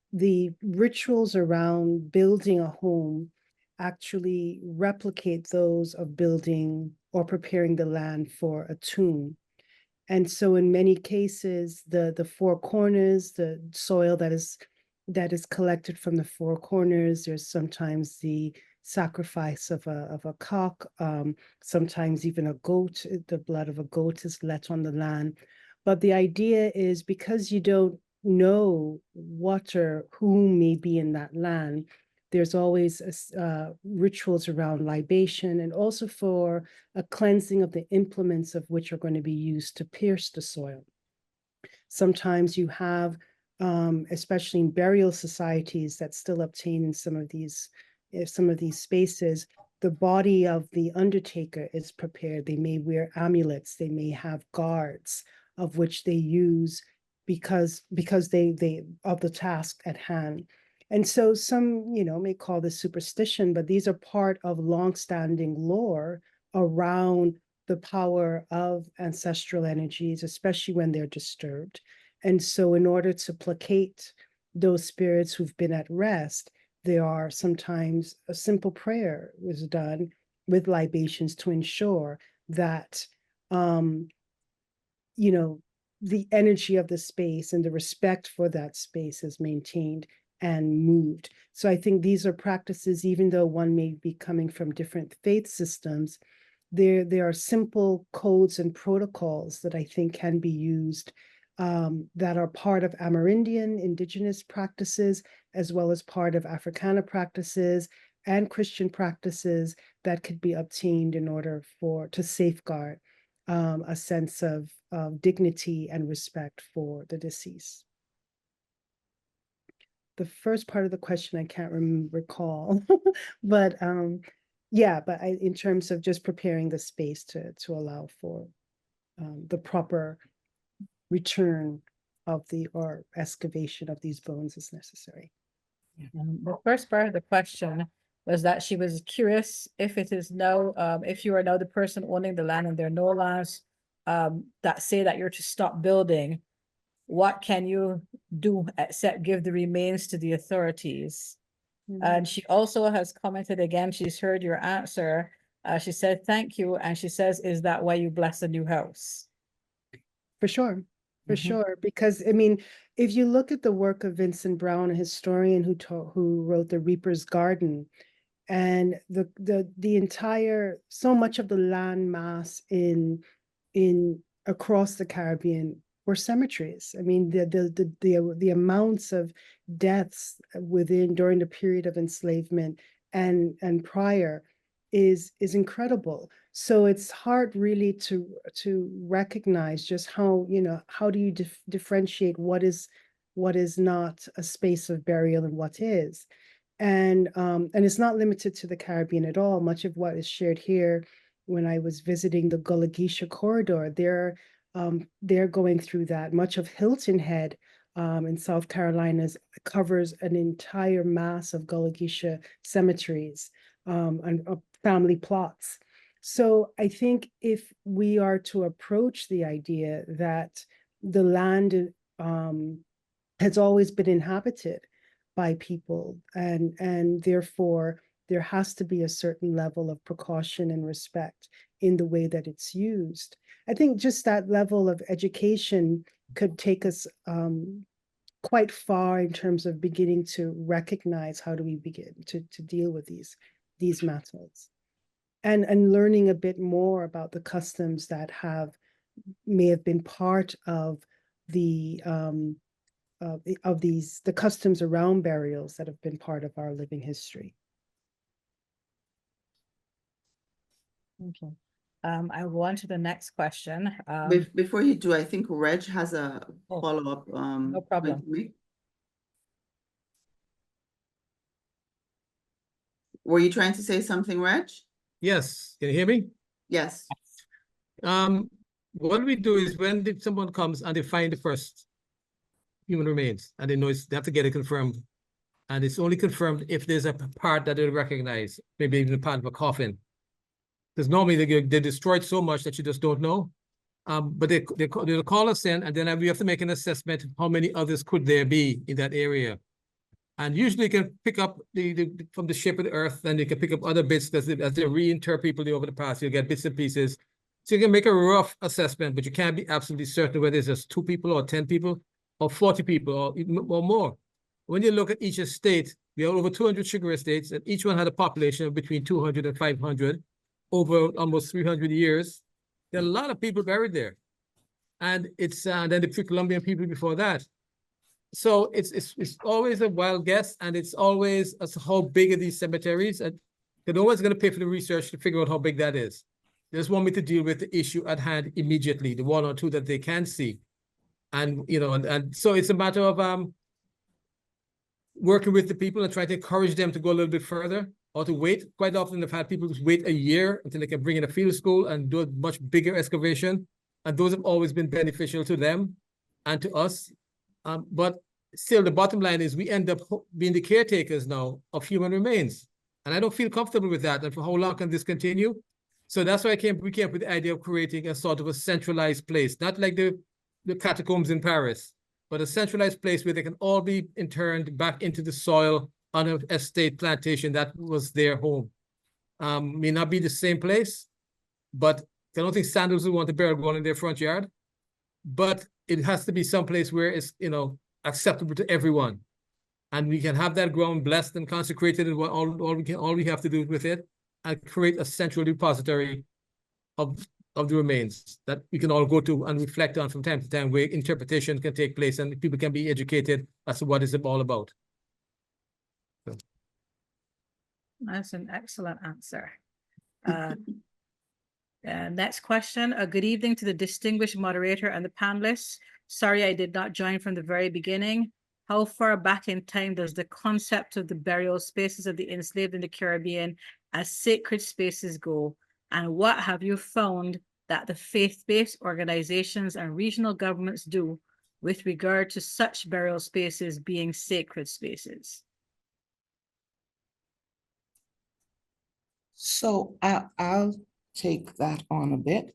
rituals around building a home actually replicate those of building or preparing the land for a tomb. And so in many cases, the four corners, the soil that is collected from the four corners, there's sometimes the sacrifice of a cock, sometimes even a goat, the blood of a goat is let on the land. But the idea is, because you don't know what or who may be in that land, there's always rituals around libation, and also for a cleansing of the implements of which are going to be used to pierce the soil. Sometimes you have, especially in burial societies that still obtain in some of these spaces, the body of the undertaker is prepared. They may wear amulets, they may have guards of which they use because they of the task at hand. And so some, may call this superstition, but these are part of longstanding lore around the power of ancestral energies, especially when they're disturbed. And so in order to placate those spirits who've been at rest, there are sometimes a simple prayer was done with libations to ensure that, the energy of the space and the respect for that space is maintained and moved. So I think these are practices, even though one may be coming from different faith systems, there are simple codes and protocols that I think can be used that are part of Amerindian indigenous practices, as well as part of Africana practices and Christian practices that could be obtained in order to safeguard a sense of dignity and respect for the deceased. The first part of the question I can't recall, but yeah, but in terms of just preparing the space to allow for the proper return of or excavation of these bones is necessary. The first part of the question was that she was curious if it is now, if you are now the person owning the land and there are no laws that say that you're to stop building, what can you do except give the remains to the authorities? And she also has commented again, she's heard your answer. She said, thank you. And she says, is that why you bless a new house? For sure. For sure. Because, I mean, if you look at the work of Vincent Brown, a historian who wrote The Reaper's Garden, And the entire, so much of the land mass in across the Caribbean were cemeteries. I mean, the amounts of deaths during the period of enslavement and prior is incredible. So it's hard really to recognize just how, how do you differentiate what is not a space of burial and what is. And it's not limited to the Caribbean at all. Much of what is shared here, when I was visiting the Gullah Geisha corridor, they're going through that. Much of Hilton Head in South Carolina covers an entire mass of Gullah Geisha cemeteries and family plots. So I think if we are to approach the idea that the land has always been inhabited by people, and therefore there has to be a certain level of precaution and respect in the way that it's used. I think just that level of education could take us quite far in terms of beginning to recognize how do we begin to deal with these matters, and learning a bit more about the customs that may have been part of the customs around burials that have been part of our living history. Okay. I will go on to the next question. Before you do, I think Reg has a Oh, follow-up. no problem. point to make. Were you trying to say something, Reg? Yes, can you hear me? Yes. What we do is when someone comes and they find the first human remains and they know they have to get it confirmed, and it's only confirmed if there's a part that they recognize, maybe even a part of a coffin. Because normally they destroyed so much that you just don't know. But they'll call us in, and then we have to make an assessment of how many others could there be in that area. And usually you can pick up from the shape of the earth, and you can pick up other bits as they reinter people over the past, you'll get bits and pieces. So you can make a rough assessment, but you can't be absolutely certain whether it's just 2 people or 10 people or 40 people or more. When you look at each estate, we have over 200 sugar estates, and each one had a population of between 200 and 500 over almost 300 years. There are a lot of people buried there. And it's then the pre-Columbian people before that. So it's always a wild guess, and it's always as how big are these cemeteries, and no one's going to pay for the research to figure out how big that is. They just want me to deal with the issue at hand immediately, the 1 or 2 that they can see. And, and so it's a matter of working with the people and trying to encourage them to go a little bit further or to wait. Quite often I've had people wait a year until they can bring in a field school and do a much bigger excavation. And those have always been beneficial to them and to us. But still, the bottom line is we end up being the caretakers now of human remains. And I don't feel comfortable with that. And for how long can this continue? So that's why we came up with the idea of creating a sort of a centralized place, not like the catacombs in Paris, but a centralized place where they can all be interned back into the soil on an estate plantation that was their home. May not be the same place, but I don't think Sandals would want to bury one in their front yard. But it has to be someplace where it's, acceptable to everyone. And we can have that ground blessed and consecrated, and all we have to do with it and create a central repository of the remains that we can all go to and reflect on from time to time, where interpretation can take place and people can be educated as to what it's all about. So. That's an excellent answer. Next question. Good evening to the distinguished moderator and the panelists. Sorry I did not join from the very beginning. How far back in time does the concept of the burial spaces of the enslaved in the Caribbean as sacred spaces go? And what have you found that the faith-based organizations and regional governments do with regard to such burial spaces being sacred spaces? So I'll take that on a bit.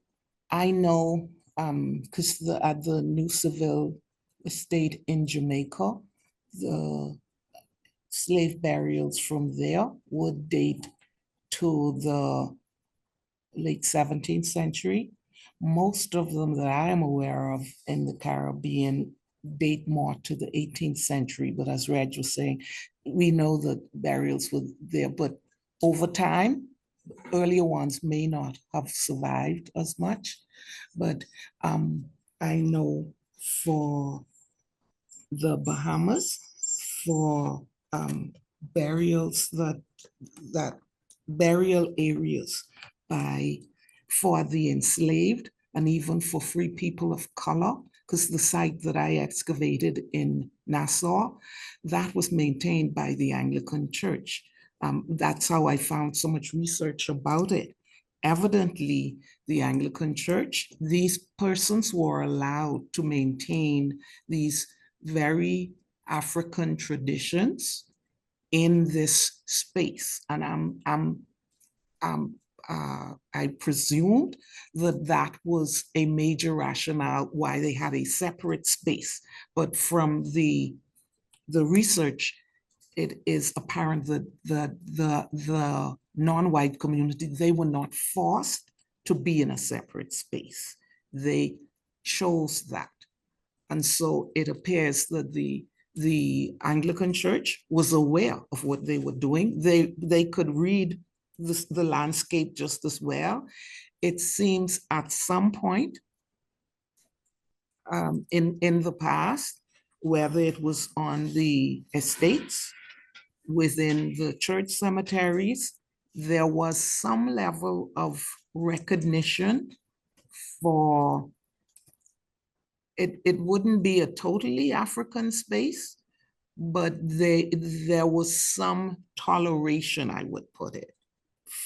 I know because at the New Seville estate in Jamaica, the slave burials from there would date to the late 17th century. Most of them that I am aware of in the Caribbean date more to the 18th century, but as Reg was saying, we know that burials were there, but over time, earlier ones may not have survived as much, but I know for the Bahamas, for burials that burial areas for the enslaved and even for free people of color, because the site that I excavated in Nassau, that was maintained by the Anglican Church. That's how I found so much research about it. Evidently, the Anglican Church, these persons were allowed to maintain these very African traditions in this space. And I presumed that that was a major rationale why they had a separate space. But from the research, it is apparent that the non-white community, they were not forced to be in a separate space. They chose that. And so it appears that the Anglican Church was aware of what they were doing. They could read the landscape just as well. It seems at some point in the past, whether it was on the estates, within the church cemeteries, there was some level of recognition for it wouldn't be a totally African space, but there was some toleration, I would put it,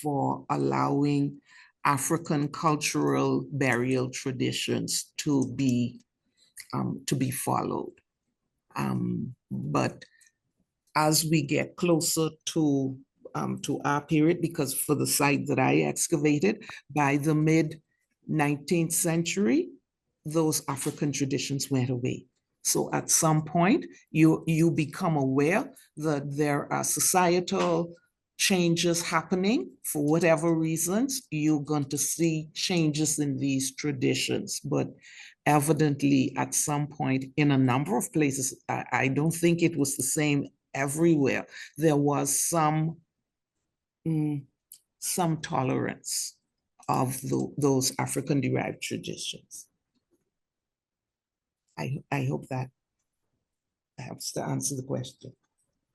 for allowing African cultural burial traditions to be followed. But as we get closer to our period, because for the site that I excavated, by the mid-19th century, those African traditions went away. So at some point, you become aware that there are societal changes happening. For whatever reasons, you're going to see changes in these traditions. But evidently, at some point, in a number of places, I don't think it was the same everywhere, there was some tolerance of those African-derived traditions. I hope that helps to answer the question.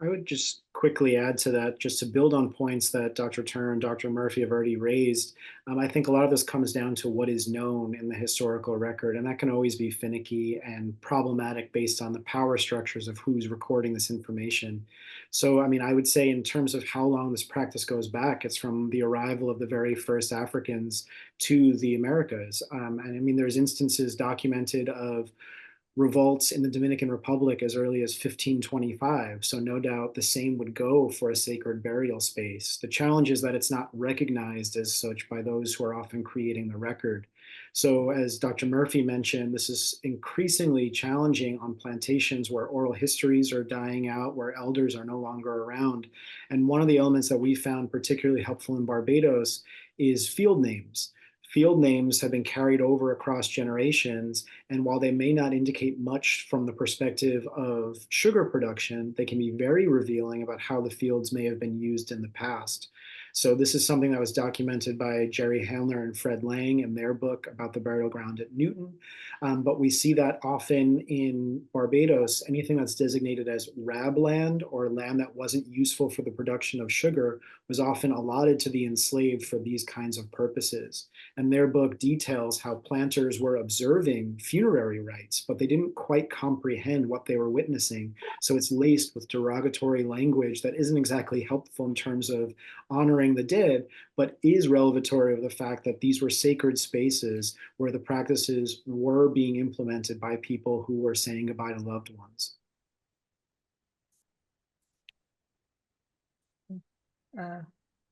I would just quickly add to that, just to build on points that Dr. Turner and Dr. Murphy have already raised. I think a lot of this comes down to what is known in the historical record, and that can always be finicky and problematic based on the power structures of who's recording this information. So, I mean, I would say in terms of how long this practice goes back, it's from the arrival of the very first Africans to the Americas. And I mean, there's instances documented of revolts in the Dominican Republic as early as 1525. So no doubt the same would go for a sacred burial space. The challenge is that it's not recognized as such by those who are often creating the record. So as Dr. Murphy mentioned, this is increasingly challenging on plantations where oral histories are dying out, where elders are no longer around. And one of the elements that we found particularly helpful in Barbados is field names. Field names have been carried over across generations, and while they may not indicate much from the perspective of sugar production, they can be very revealing about how the fields may have been used in the past. So this is something that was documented by Jerry Handler and Fred Lang in their book about the burial ground at Newton. But we see that often in Barbados, anything that's designated as rab land or land that wasn't useful for the production of sugar was often allotted to the enslaved for these kinds of purposes. And their book details how planters were observing funerary rites, but they didn't quite comprehend what they were witnessing. So it's laced with derogatory language that isn't exactly helpful in terms of honoring the dead, but is revelatory of the fact that these were sacred spaces where the practices were being implemented by people who were saying goodbye to loved ones.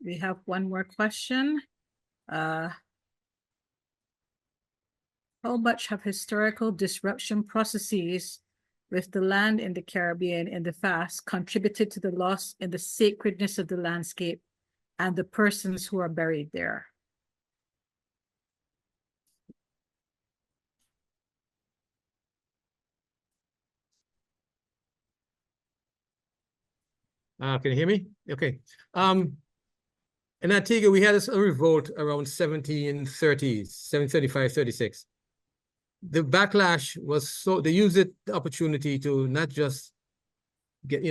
We have one more question. How much have historical disruption processes with the land in the Caribbean in the past contributed to the loss in the sacredness of the landscape and the persons who are buried there? Can you hear me? Okay. In Antigua, we had a revolt around 1730s, 1735, 36. The backlash was so, they used the opportunity to not just get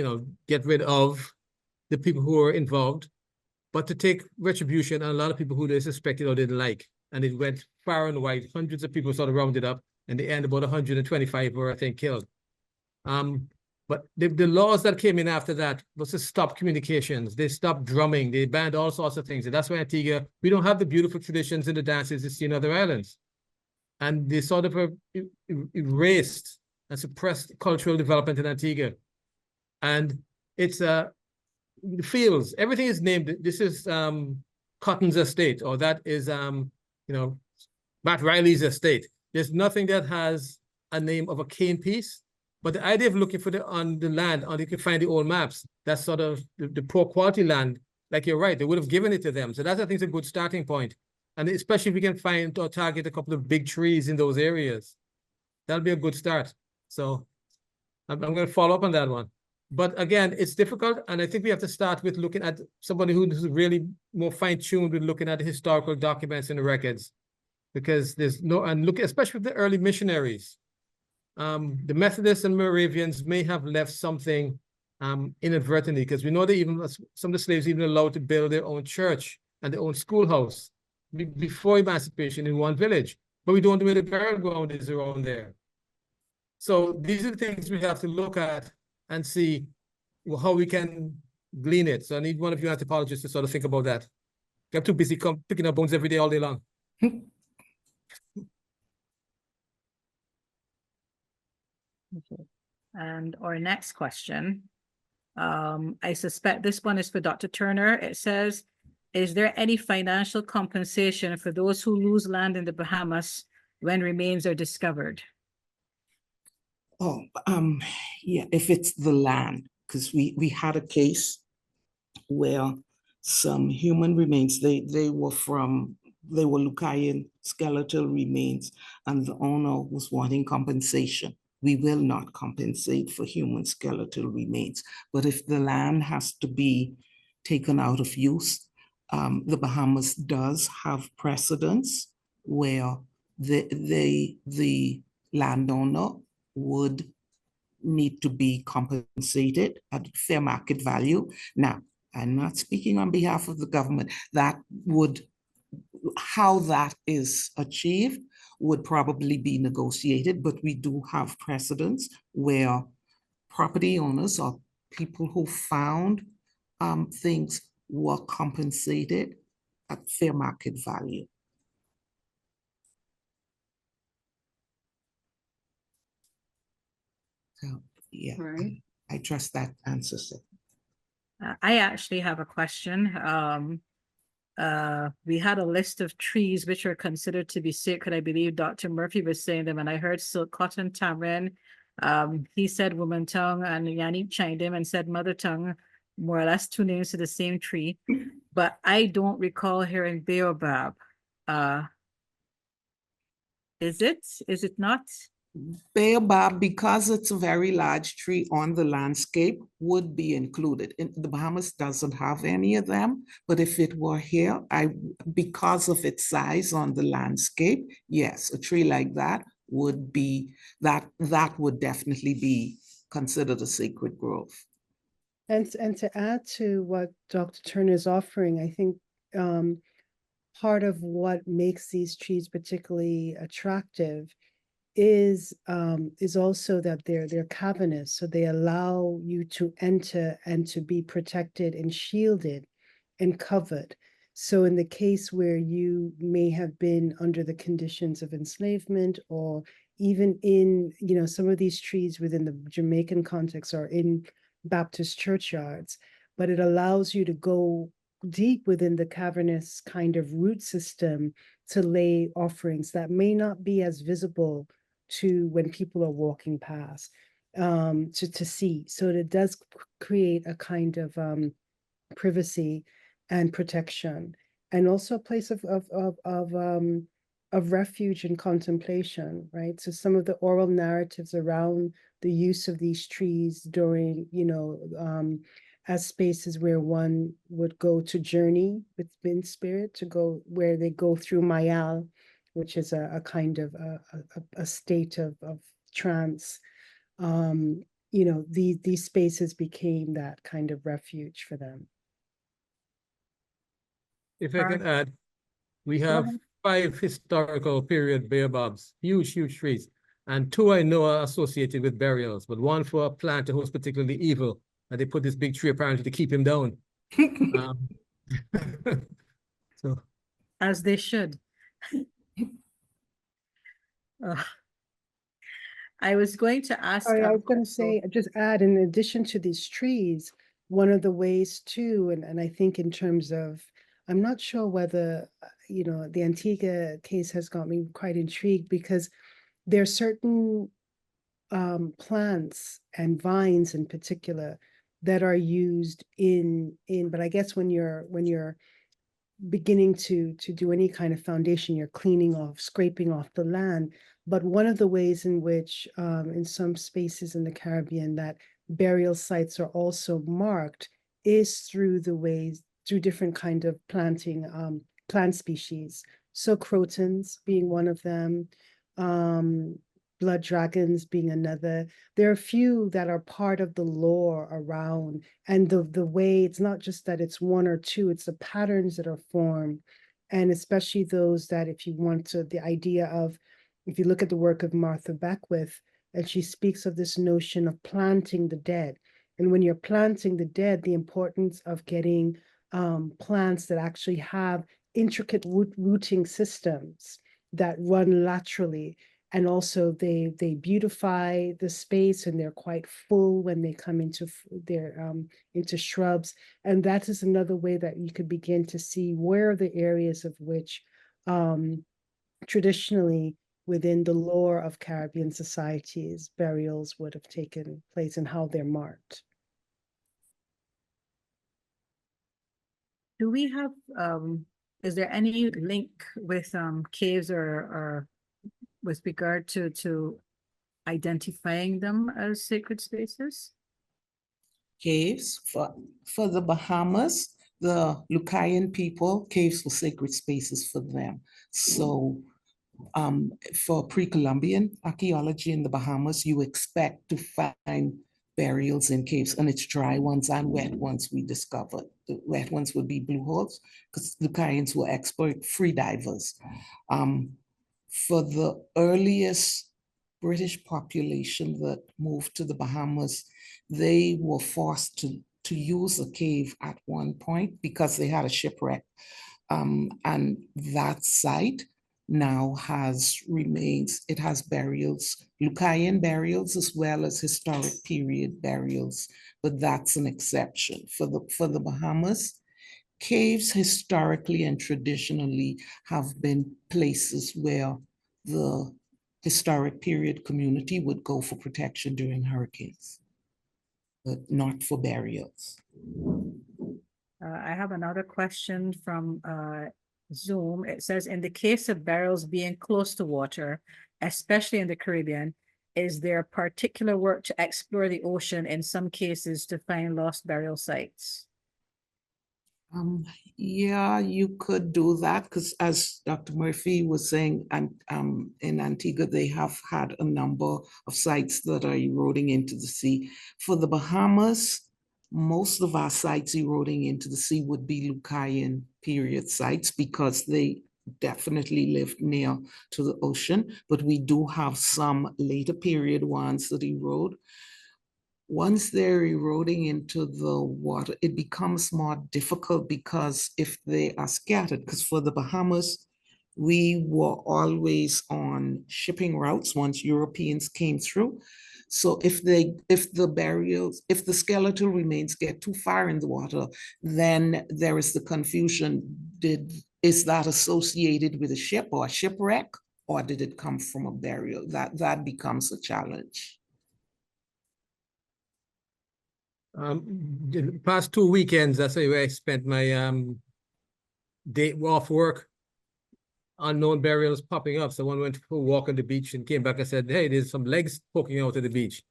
rid of the people who were involved, but to take retribution on a lot of people who they suspected or didn't like. And it went far and wide. Hundreds of people sort of rounded up, and the end, about 125 were, I think, killed. But the laws that came in after that was to stop communications. They stopped drumming. They banned all sorts of things. And that's why Antigua, we don't have the beautiful traditions and the dances you see in other islands. And they sort of erased and suppressed cultural development in Antigua. And it's the fields, everything is named. This is Cotton's estate, or that is Matt Reilly's estate. There's nothing that has a name of a cane piece. But the idea of looking for on the land, or you can find the old maps, that's sort of the poor quality land. Like you're right, they would have given it to them. So that, I think, is a good starting point. And especially if we can find or target a couple of big trees in those areas, that'll be a good start. So I'm going to follow up on that one. But again, it's difficult. And I think we have to start with looking at somebody who's really more fine-tuned with looking at the historical documents and the records. Because there's no, and look, especially with the early missionaries. The Methodists and Moravians may have left something inadvertently, because we know that even some of the slaves even allowed to build their own church and their own schoolhouse before emancipation in one village, but we don't know where the burial ground is around there. So these are the things we have to look at and see how we can glean it. So I need one of you anthropologists to sort of think about that. I'm too busy picking up bones every day, all day long. Okay. And our next question, I suspect this one is for Dr. Turner. It says, is there any financial compensation for those who lose land in the Bahamas when remains are discovered? Oh, yeah, if it's the land, because we had a case where some human remains, they were Lucayan skeletal remains, and the owner was wanting compensation. We will not compensate for human skeletal remains. But if the land has to be taken out of use, the Bahamas does have precedents where the landowner would need to be compensated at fair market value. Now, I'm not speaking on behalf of the government. How that is achieved would probably be negotiated, but we do have precedents where property owners or people who found things were compensated at fair market value. So, yeah, Right. I trust that answers it. I actually have a question. We had a list of trees which are considered to be sacred. I believe Dr. Murphy was saying them, and I heard silk, cotton, tamarind. He said woman tongue, and Yanique chimed in and said mother tongue, more or less two names to the same tree. But I don't recall hearing baobab. Is it not? Baobab, because it's a very large tree on the landscape, would be included. The Bahamas doesn't have any of them, but if it were here, because of its size on the landscape, yes, a tree like that would be, that would definitely be considered a sacred grove. And to add to what Dr. Turner is offering, I think part of what makes these trees particularly attractive is also that they're cavernous, so they allow you to enter and to be protected and shielded and covered. So in the case where you may have been under the conditions of enslavement, or even in, some of these trees within the Jamaican context are in Baptist churchyards, but it allows you to go deep within the cavernous kind of root system to lay offerings that may not be as visible to when people are walking past, to see. So it does create a kind of privacy and protection, and also a place of refuge and contemplation, right? So some of the oral narratives around the use of these trees during, as spaces where one would go to journey within spirit, to go where they go through Mayal, which is a kind of a state of trance. You know, these spaces became that kind of refuge for them. If I can add, we Go have ahead. 5 historical period baobabs, huge, huge trees. And 2 I know are associated with burials, but one for a planter who's particularly evil. And they put this big tree apparently to keep him down. So As they should. I was going to ask. Sorry, I was going to say, just add, in addition to these trees, one of the ways too, and I think in terms of, I'm not sure whether, you know, the Antigua case has got me quite intrigued, because there are certain plants and vines in particular that are used but I guess when you're beginning to do any kind of foundation, you're cleaning off, scraping off the land. But one of the ways in which in some spaces in the Caribbean that burial sites are also marked is through different kind of plant species. So crotons being one of them, blood dragons being another. There are a few that are part of the lore around, and the way, it's not just that it's one or two, it's the patterns that are formed. And especially those that, if you want to, the idea of, if you look at the work of Martha Beckwith, and she speaks of this notion of planting the dead. And when you're planting the dead, the importance of getting plants that actually have intricate rooting systems that run laterally. And also they beautify the space, and they're quite full when they come into into shrubs. And that is another way that you could begin to see where the areas of which traditionally within the lore of Caribbean societies, burials would have taken place and how they're marked. Do we have, is there any link with caves or with regard to identifying them as sacred spaces? Caves for the Bahamas, the Lucayan people, caves were sacred spaces for them. So for pre-Columbian archaeology in the Bahamas, you expect to find burials in caves, and it's dry ones and wet ones we discovered. The wet ones would be blue holes, because Lucayans were expert free divers. For the earliest British population that moved to the Bahamas, they were forced to use a cave at one point because they had a shipwreck. And that site now has remains, it has burials, Lucayan burials as well as historic period burials, but that's an exception. For the Bahamas, caves historically and traditionally have been places where the historic period community would go for protection during hurricanes, but not for burials. I have another question from Zoom. It says, in the case of burials being close to water, especially in the Caribbean, is there particular work to explore the ocean in some cases to find lost burial sites? Yeah, you could do that, because as Dr. Murphy was saying, and in Antigua, they have had a number of sites that are eroding into the sea. For the Bahamas, most of our sites eroding into the sea would be Lucayan period sites, because they definitely lived near to the ocean, but we do have some later period ones that erode. Once they're eroding into the water, it becomes more difficult, because if they are scattered, because for the Bahamas, we were always on shipping routes once Europeans came through. So if the skeletal remains get too far in the water, then there is the confusion. Is that associated with a ship or a shipwreck, or did it come from a burial? That becomes a challenge. The past 2 weekends, that's where I spent my day off work. Unknown burials popping up. Someone went for a walk on the beach and came back and said, hey, there's some legs poking out of the beach.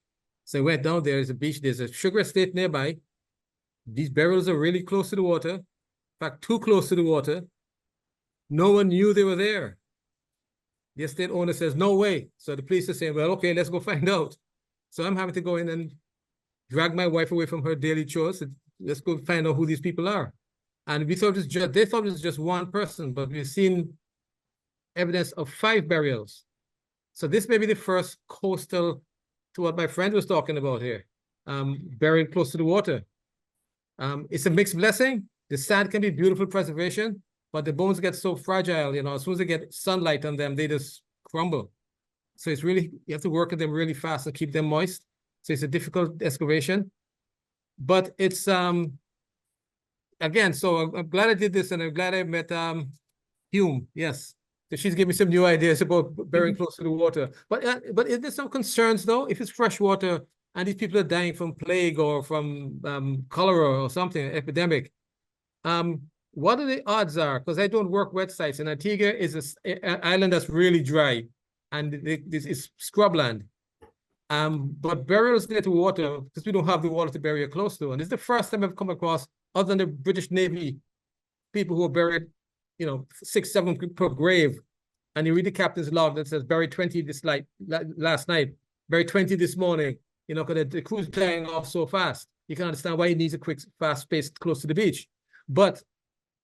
So I went down there, there's a beach, there's a sugar estate nearby. These burials are really close to the water. In fact, too close to the water. No one knew they were there. The estate owner says, no way. So the police are saying, well, okay, let's go find out. So I'm having to go in and drag my wife away from her daily chores. Let's go find out who these people are. And we thought they thought it was just one person, but we've seen evidence of 5 burials. So this may be the first coastal, to what my friend was talking about here, buried close to the water. It's a mixed blessing. The sand can be beautiful preservation, but the bones get so fragile, you know, as soon as they get sunlight on them, they just crumble. So it's really, you have to work at them really fast and keep them moist. So it's a difficult excavation, but it's, again, so I'm glad I did this, and I'm glad I met Hume, yes. So she's giving me some new ideas about burying close to the water. But is there some concerns though? If it's fresh water and these people are dying from plague or from cholera or something, epidemic, what are the odds are? Because I don't work wet sites, and Antigua is an island that's really dry, and this is scrubland. But burials near to water, because we don't have the water to bury it close to. And this is the first time I've come across, other than the British Navy, people who are buried, you know, 6, 7 per grave. And you read the captain's log that says buried 20 last night, buried 20 this morning, you know, because the crew's dying off so fast. You can understand why he needs a quick, fast space close to the beach. But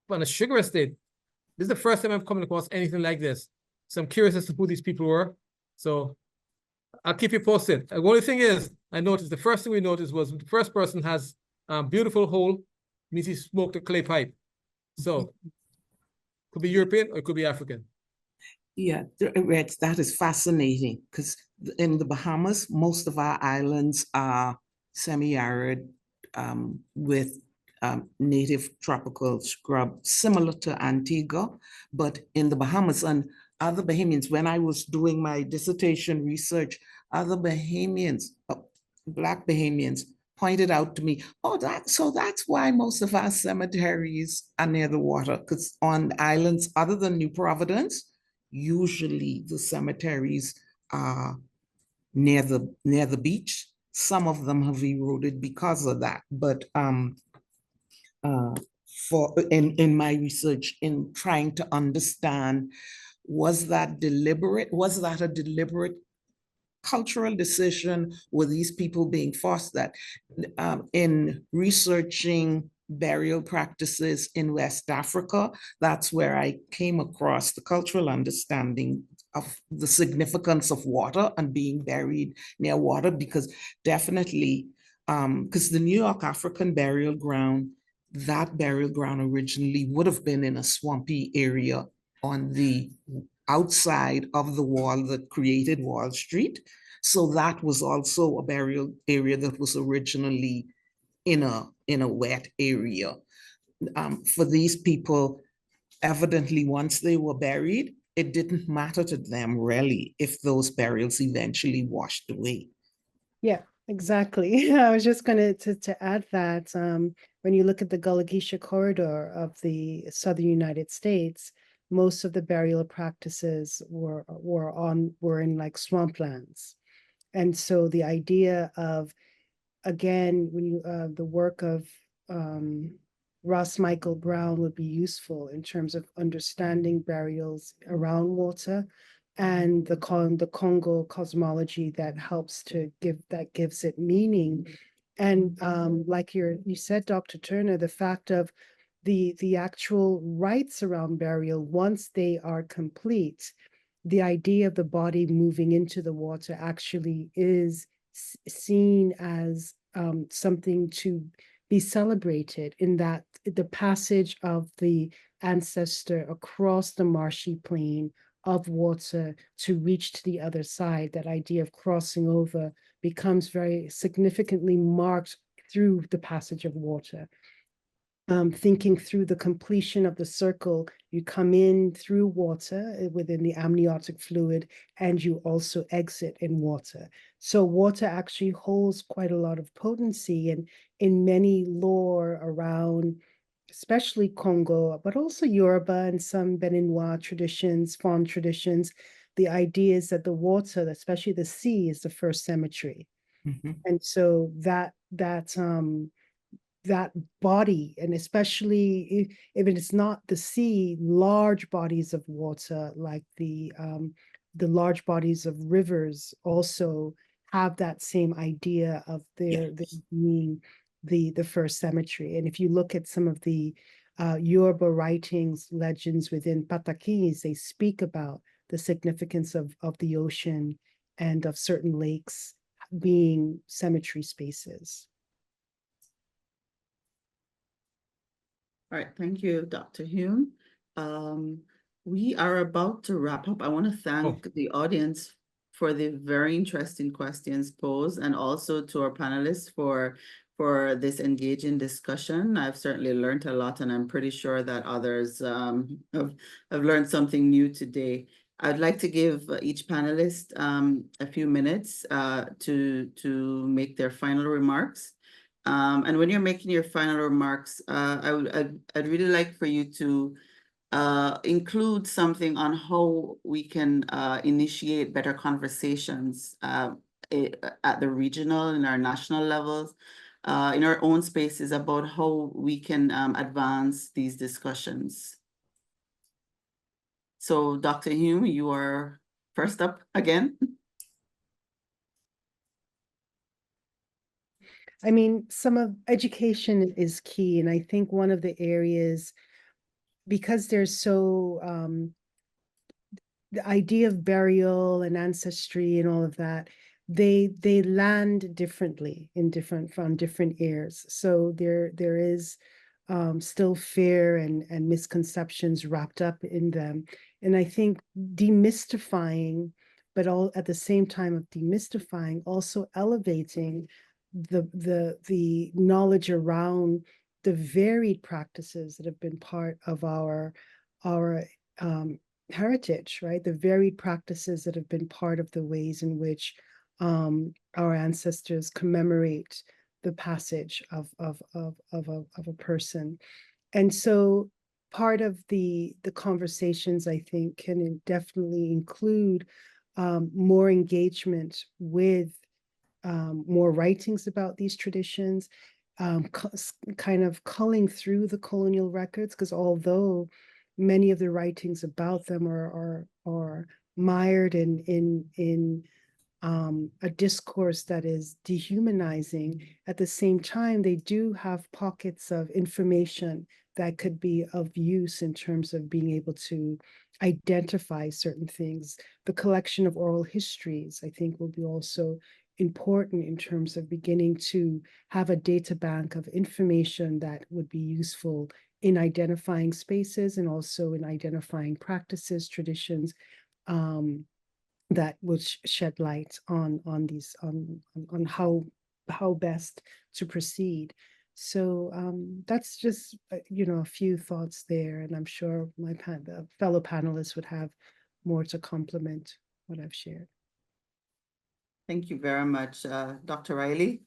on a sugar estate, this is the first time I've come across anything like this. So I'm curious as to who these people were. So I'll keep you posted. The only thing is, I noticed the first thing we noticed was the first person has a beautiful hole, means he smoked a clay pipe. So could be European or it could be African. Yeah, Rex, that is fascinating because in the Bahamas, most of our islands are semi-arid with native tropical scrub, similar to Antigua, but in the Bahamas and other Bahamians, when I was doing my dissertation research, other Bahamians, Black Bahamians, pointed out to me, oh, so that's why most of our cemeteries are near the water, because on islands other than New Providence, usually the cemeteries are near the beach. Some of them have eroded because of that, but in my research, in trying to understand, was that deliberate? Was that a deliberate cultural decision? Were these people being forced that? In researching burial practices in West Africa, that's where I came across the cultural understanding of the significance of water and being buried near water, because definitely, because the New York African burial ground, that burial ground originally would have been in a swampy area on the outside of the wall that created Wall Street. So that was also a burial area that was originally in a wet area. For these people, evidently, once they were buried, it didn't matter to them really if those burials eventually washed away. Yeah, exactly. I was just going to add that when you look at the Gullah Geechee corridor of the southern United States, most of the burial practices were in like swamplands. And so the idea of, again, when you the work of Ross Michael Brown would be useful in terms of understanding burials around water and the Congo cosmology that helps to gives it meaning. And like you said, Dr. Turner, the fact of the actual rites around burial, once they are complete, the idea of the body moving into the water actually is seen as something to be celebrated, in that the passage of the ancestor across the marshy plain of water to reach to the other side, that idea of crossing over becomes very significantly marked through the passage of water. Thinking through the completion of the circle, you come in through water within the amniotic fluid, and you also exit in water. So water actually holds quite a lot of potency, and in many lore around, especially Congo, but also Yoruba and some Beninois traditions, Fon traditions, the idea is that the water, especially the sea, is the first cemetery. Mm-hmm. And so that that body, and especially if it is not the sea, large bodies of water like the large bodies of rivers also have that same idea of their being the first cemetery. And if you look at some of the Yoruba writings, legends within Patakis, they speak about the significance of the ocean and of certain lakes being cemetery spaces. All right, thank you, Dr. Hume. We are about to wrap up. I want to thank the audience for the very interesting questions posed, and also to our panelists for this engaging discussion. I've certainly learned a lot, and I'm pretty sure that others have learned something new today. I'd like to give each panelist a few minutes to make their final remarks. And when you're making your final remarks, I'd really like for you to include something on how we can initiate better conversations at the regional and our national levels, in our own spaces, about how we can advance these discussions. So, Dr. Hume, you are first up again. I mean, some of education is key. And I think one of the areas, because there's so, the idea of burial and ancestry and all of that, they land differently from different ears. So there is still fear and misconceptions wrapped up in them. And I think demystifying, but all at the same time of demystifying, also elevating the knowledge around the varied practices that have been part of our heritage, right? The varied practices that have been part of the ways in which our ancestors commemorate the passage of a person. And so part of the conversations, I think, can definitely include more engagement with more writings about these traditions, kind of culling through the colonial records, because although many of the writings about them are mired in a discourse that is dehumanizing, at the same time, they do have pockets of information that could be of use in terms of being able to identify certain things. The collection of oral histories, I think, will be also important in terms of beginning to have a data bank of information that would be useful in identifying spaces and also in identifying practices, traditions, that would shed light on these on how best to proceed. So that's just a few thoughts there, and I'm sure my fellow panelists would have more to complement what I've shared. Thank you very much, Dr. Reilly.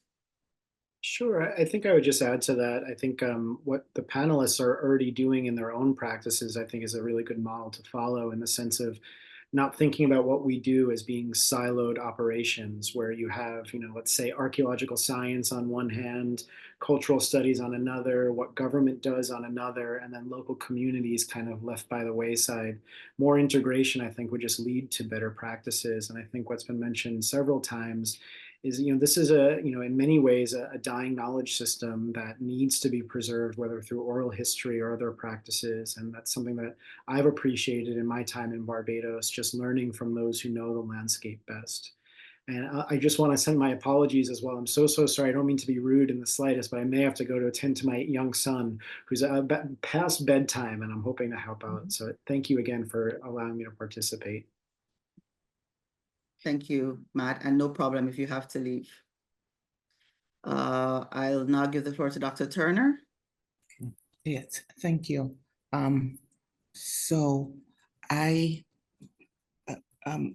Sure. I think I would just add to that. I think what the panelists are already doing in their own practices, I think, is a really good model to follow, in the sense of not thinking about what we do as being siloed operations, where you have, let's say, archaeological science on one hand, cultural studies on another, what government does on another, and then local communities kind of left by the wayside. More integration, I think, would just lead to better practices. And I think what's been mentioned several times is, this is in many ways a dying knowledge system that needs to be preserved, whether through oral history or other practices. And that's something that I've appreciated in my time in Barbados, just learning from those who know the landscape best. And I just want to send my apologies as well. I'm so sorry. I don't mean to be rude in the slightest, but I may have to go to attend to my young son, who's past bedtime, and I'm hoping to help out. So thank you again for allowing me to participate. Thank you, Matt, and no problem if you have to leave. I'll now give the floor to Dr. Turner. Yes, thank you. So I,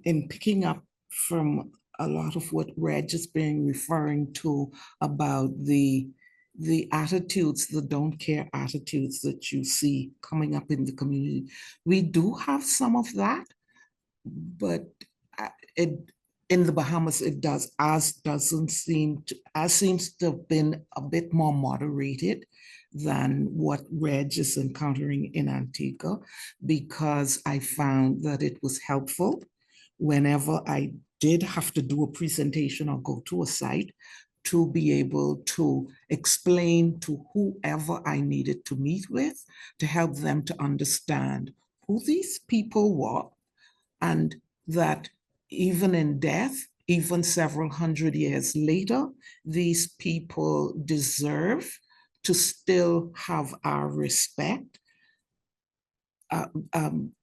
in picking up from a lot of what Reg has been referring to about the attitudes, the don't care attitudes that you see coming up in the community, we do have some of that, but in the Bahamas, it does, seems to have been a bit more moderated than what Reg is encountering in Antigua, because I found that it was helpful whenever I did have to do a presentation or go to a site to be able to explain to whoever I needed to meet with, to help them to understand who these people were, and that even in death, even several hundred years later, these people deserve to still have our respect,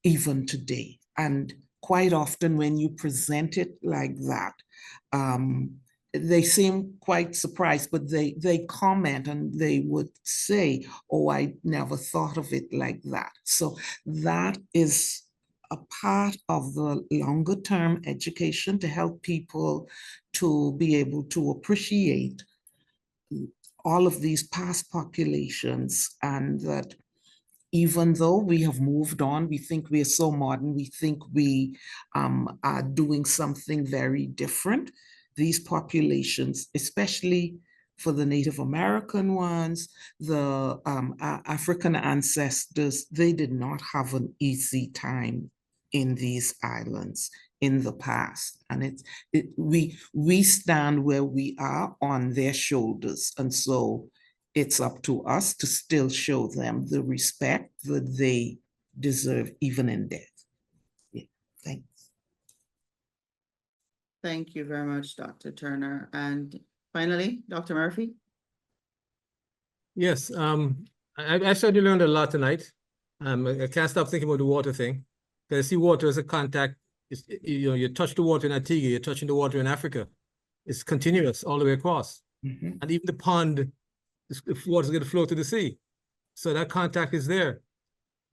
even today. And quite often when you present it like that, they seem quite surprised, but they comment and they would say, oh, I never thought of it like that. So that is a part of the longer term education to help people to be able to appreciate all of these past populations, and that even though we have moved on, we think we are so modern, we think we are doing something very different. These populations, especially for the Native American ones, the African ancestors, they did not have an easy time in these islands in the past. And we stand where we are on their shoulders. And so it's up to us to still show them the respect that they deserve, even in death. Yeah, thanks. Thank you very much, Dr. Turner. And finally, Dr. Murphy. Yes, I certainly learned a lot tonight. I can't stop thinking about the water thing. Because I see water as a contact. You touch the water in Antigua, you're touching the water in Africa. It's continuous all the way across. Mm-hmm. And even the pond, the water's going to flow to the sea. So that contact is there.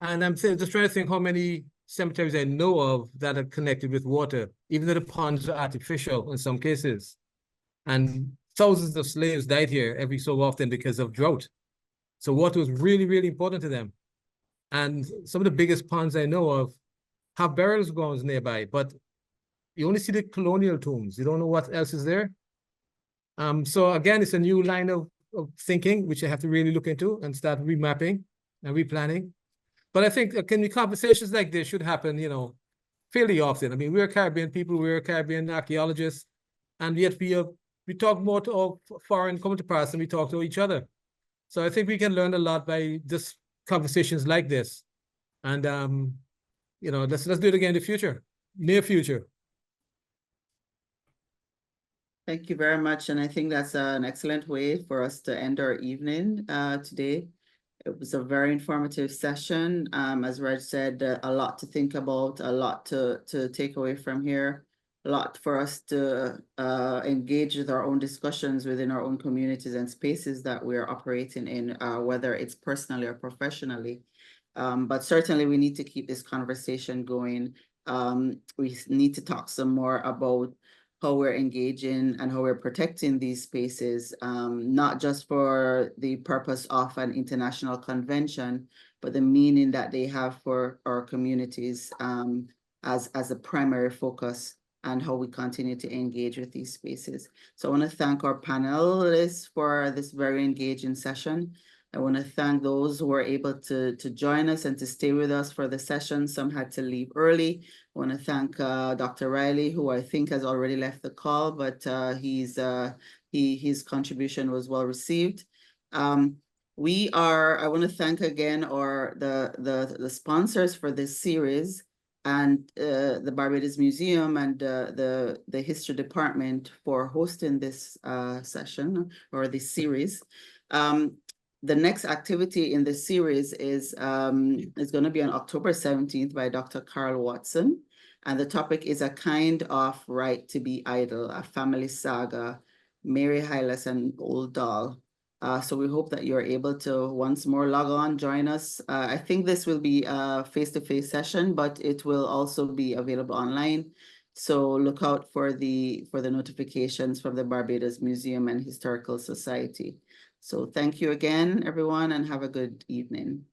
And I'm just trying to think how many cemeteries I know of that are connected with water, even though the ponds are artificial in some cases. And thousands of slaves died here every so often because of drought. So water was really, really important to them. And some of the biggest ponds I know of have burial grounds nearby, but you only see the colonial tombs. You don't know what else is there. So again, it's a new line of thinking, which I have to really look into and start remapping and replanning. But I think conversations like this should happen, fairly often. I mean, we're Caribbean people, we're Caribbean archaeologists, and yet we talk more to our foreign counterparts than we talk to each other. So I think we can learn a lot by just conversations like this. And let's do it again in the future, near future. Thank you very much. And I think that's an excellent way for us to end our evening today. It was a very informative session. As Reg said, a lot to think about, a lot to take away from here, a lot for us to engage with our own discussions within our own communities and spaces that we're operating in, whether it's personally or professionally. But certainly we need to keep this conversation going. We need to talk some more about how we're engaging and how we're protecting these spaces, not just for the purpose of an international convention, but the meaning that they have for our communities as a primary focus, and how we continue to engage with these spaces. So I want to thank our panelists for this very engaging session. I want to thank those who were able to join us and to stay with us for the session. Some had to leave early. I want to thank Dr. Reilly, who I think has already left the call, but his contribution was well received. I want to thank again the sponsors for this series, and the Barbados Museum and the History Department for hosting this session or this series. The next activity in this series is going to be on October 17th by Dr. Carl Watson. And the topic is A Kind of Right to be Idle, a family saga, Mary Hylas and Old Doll. So we hope that you're able to once more log on, join us. I think this will be a face-to-face session, but it will also be available online. So look out for the notifications from the Barbados Museum and Historical Society. So thank you again, everyone, and have a good evening.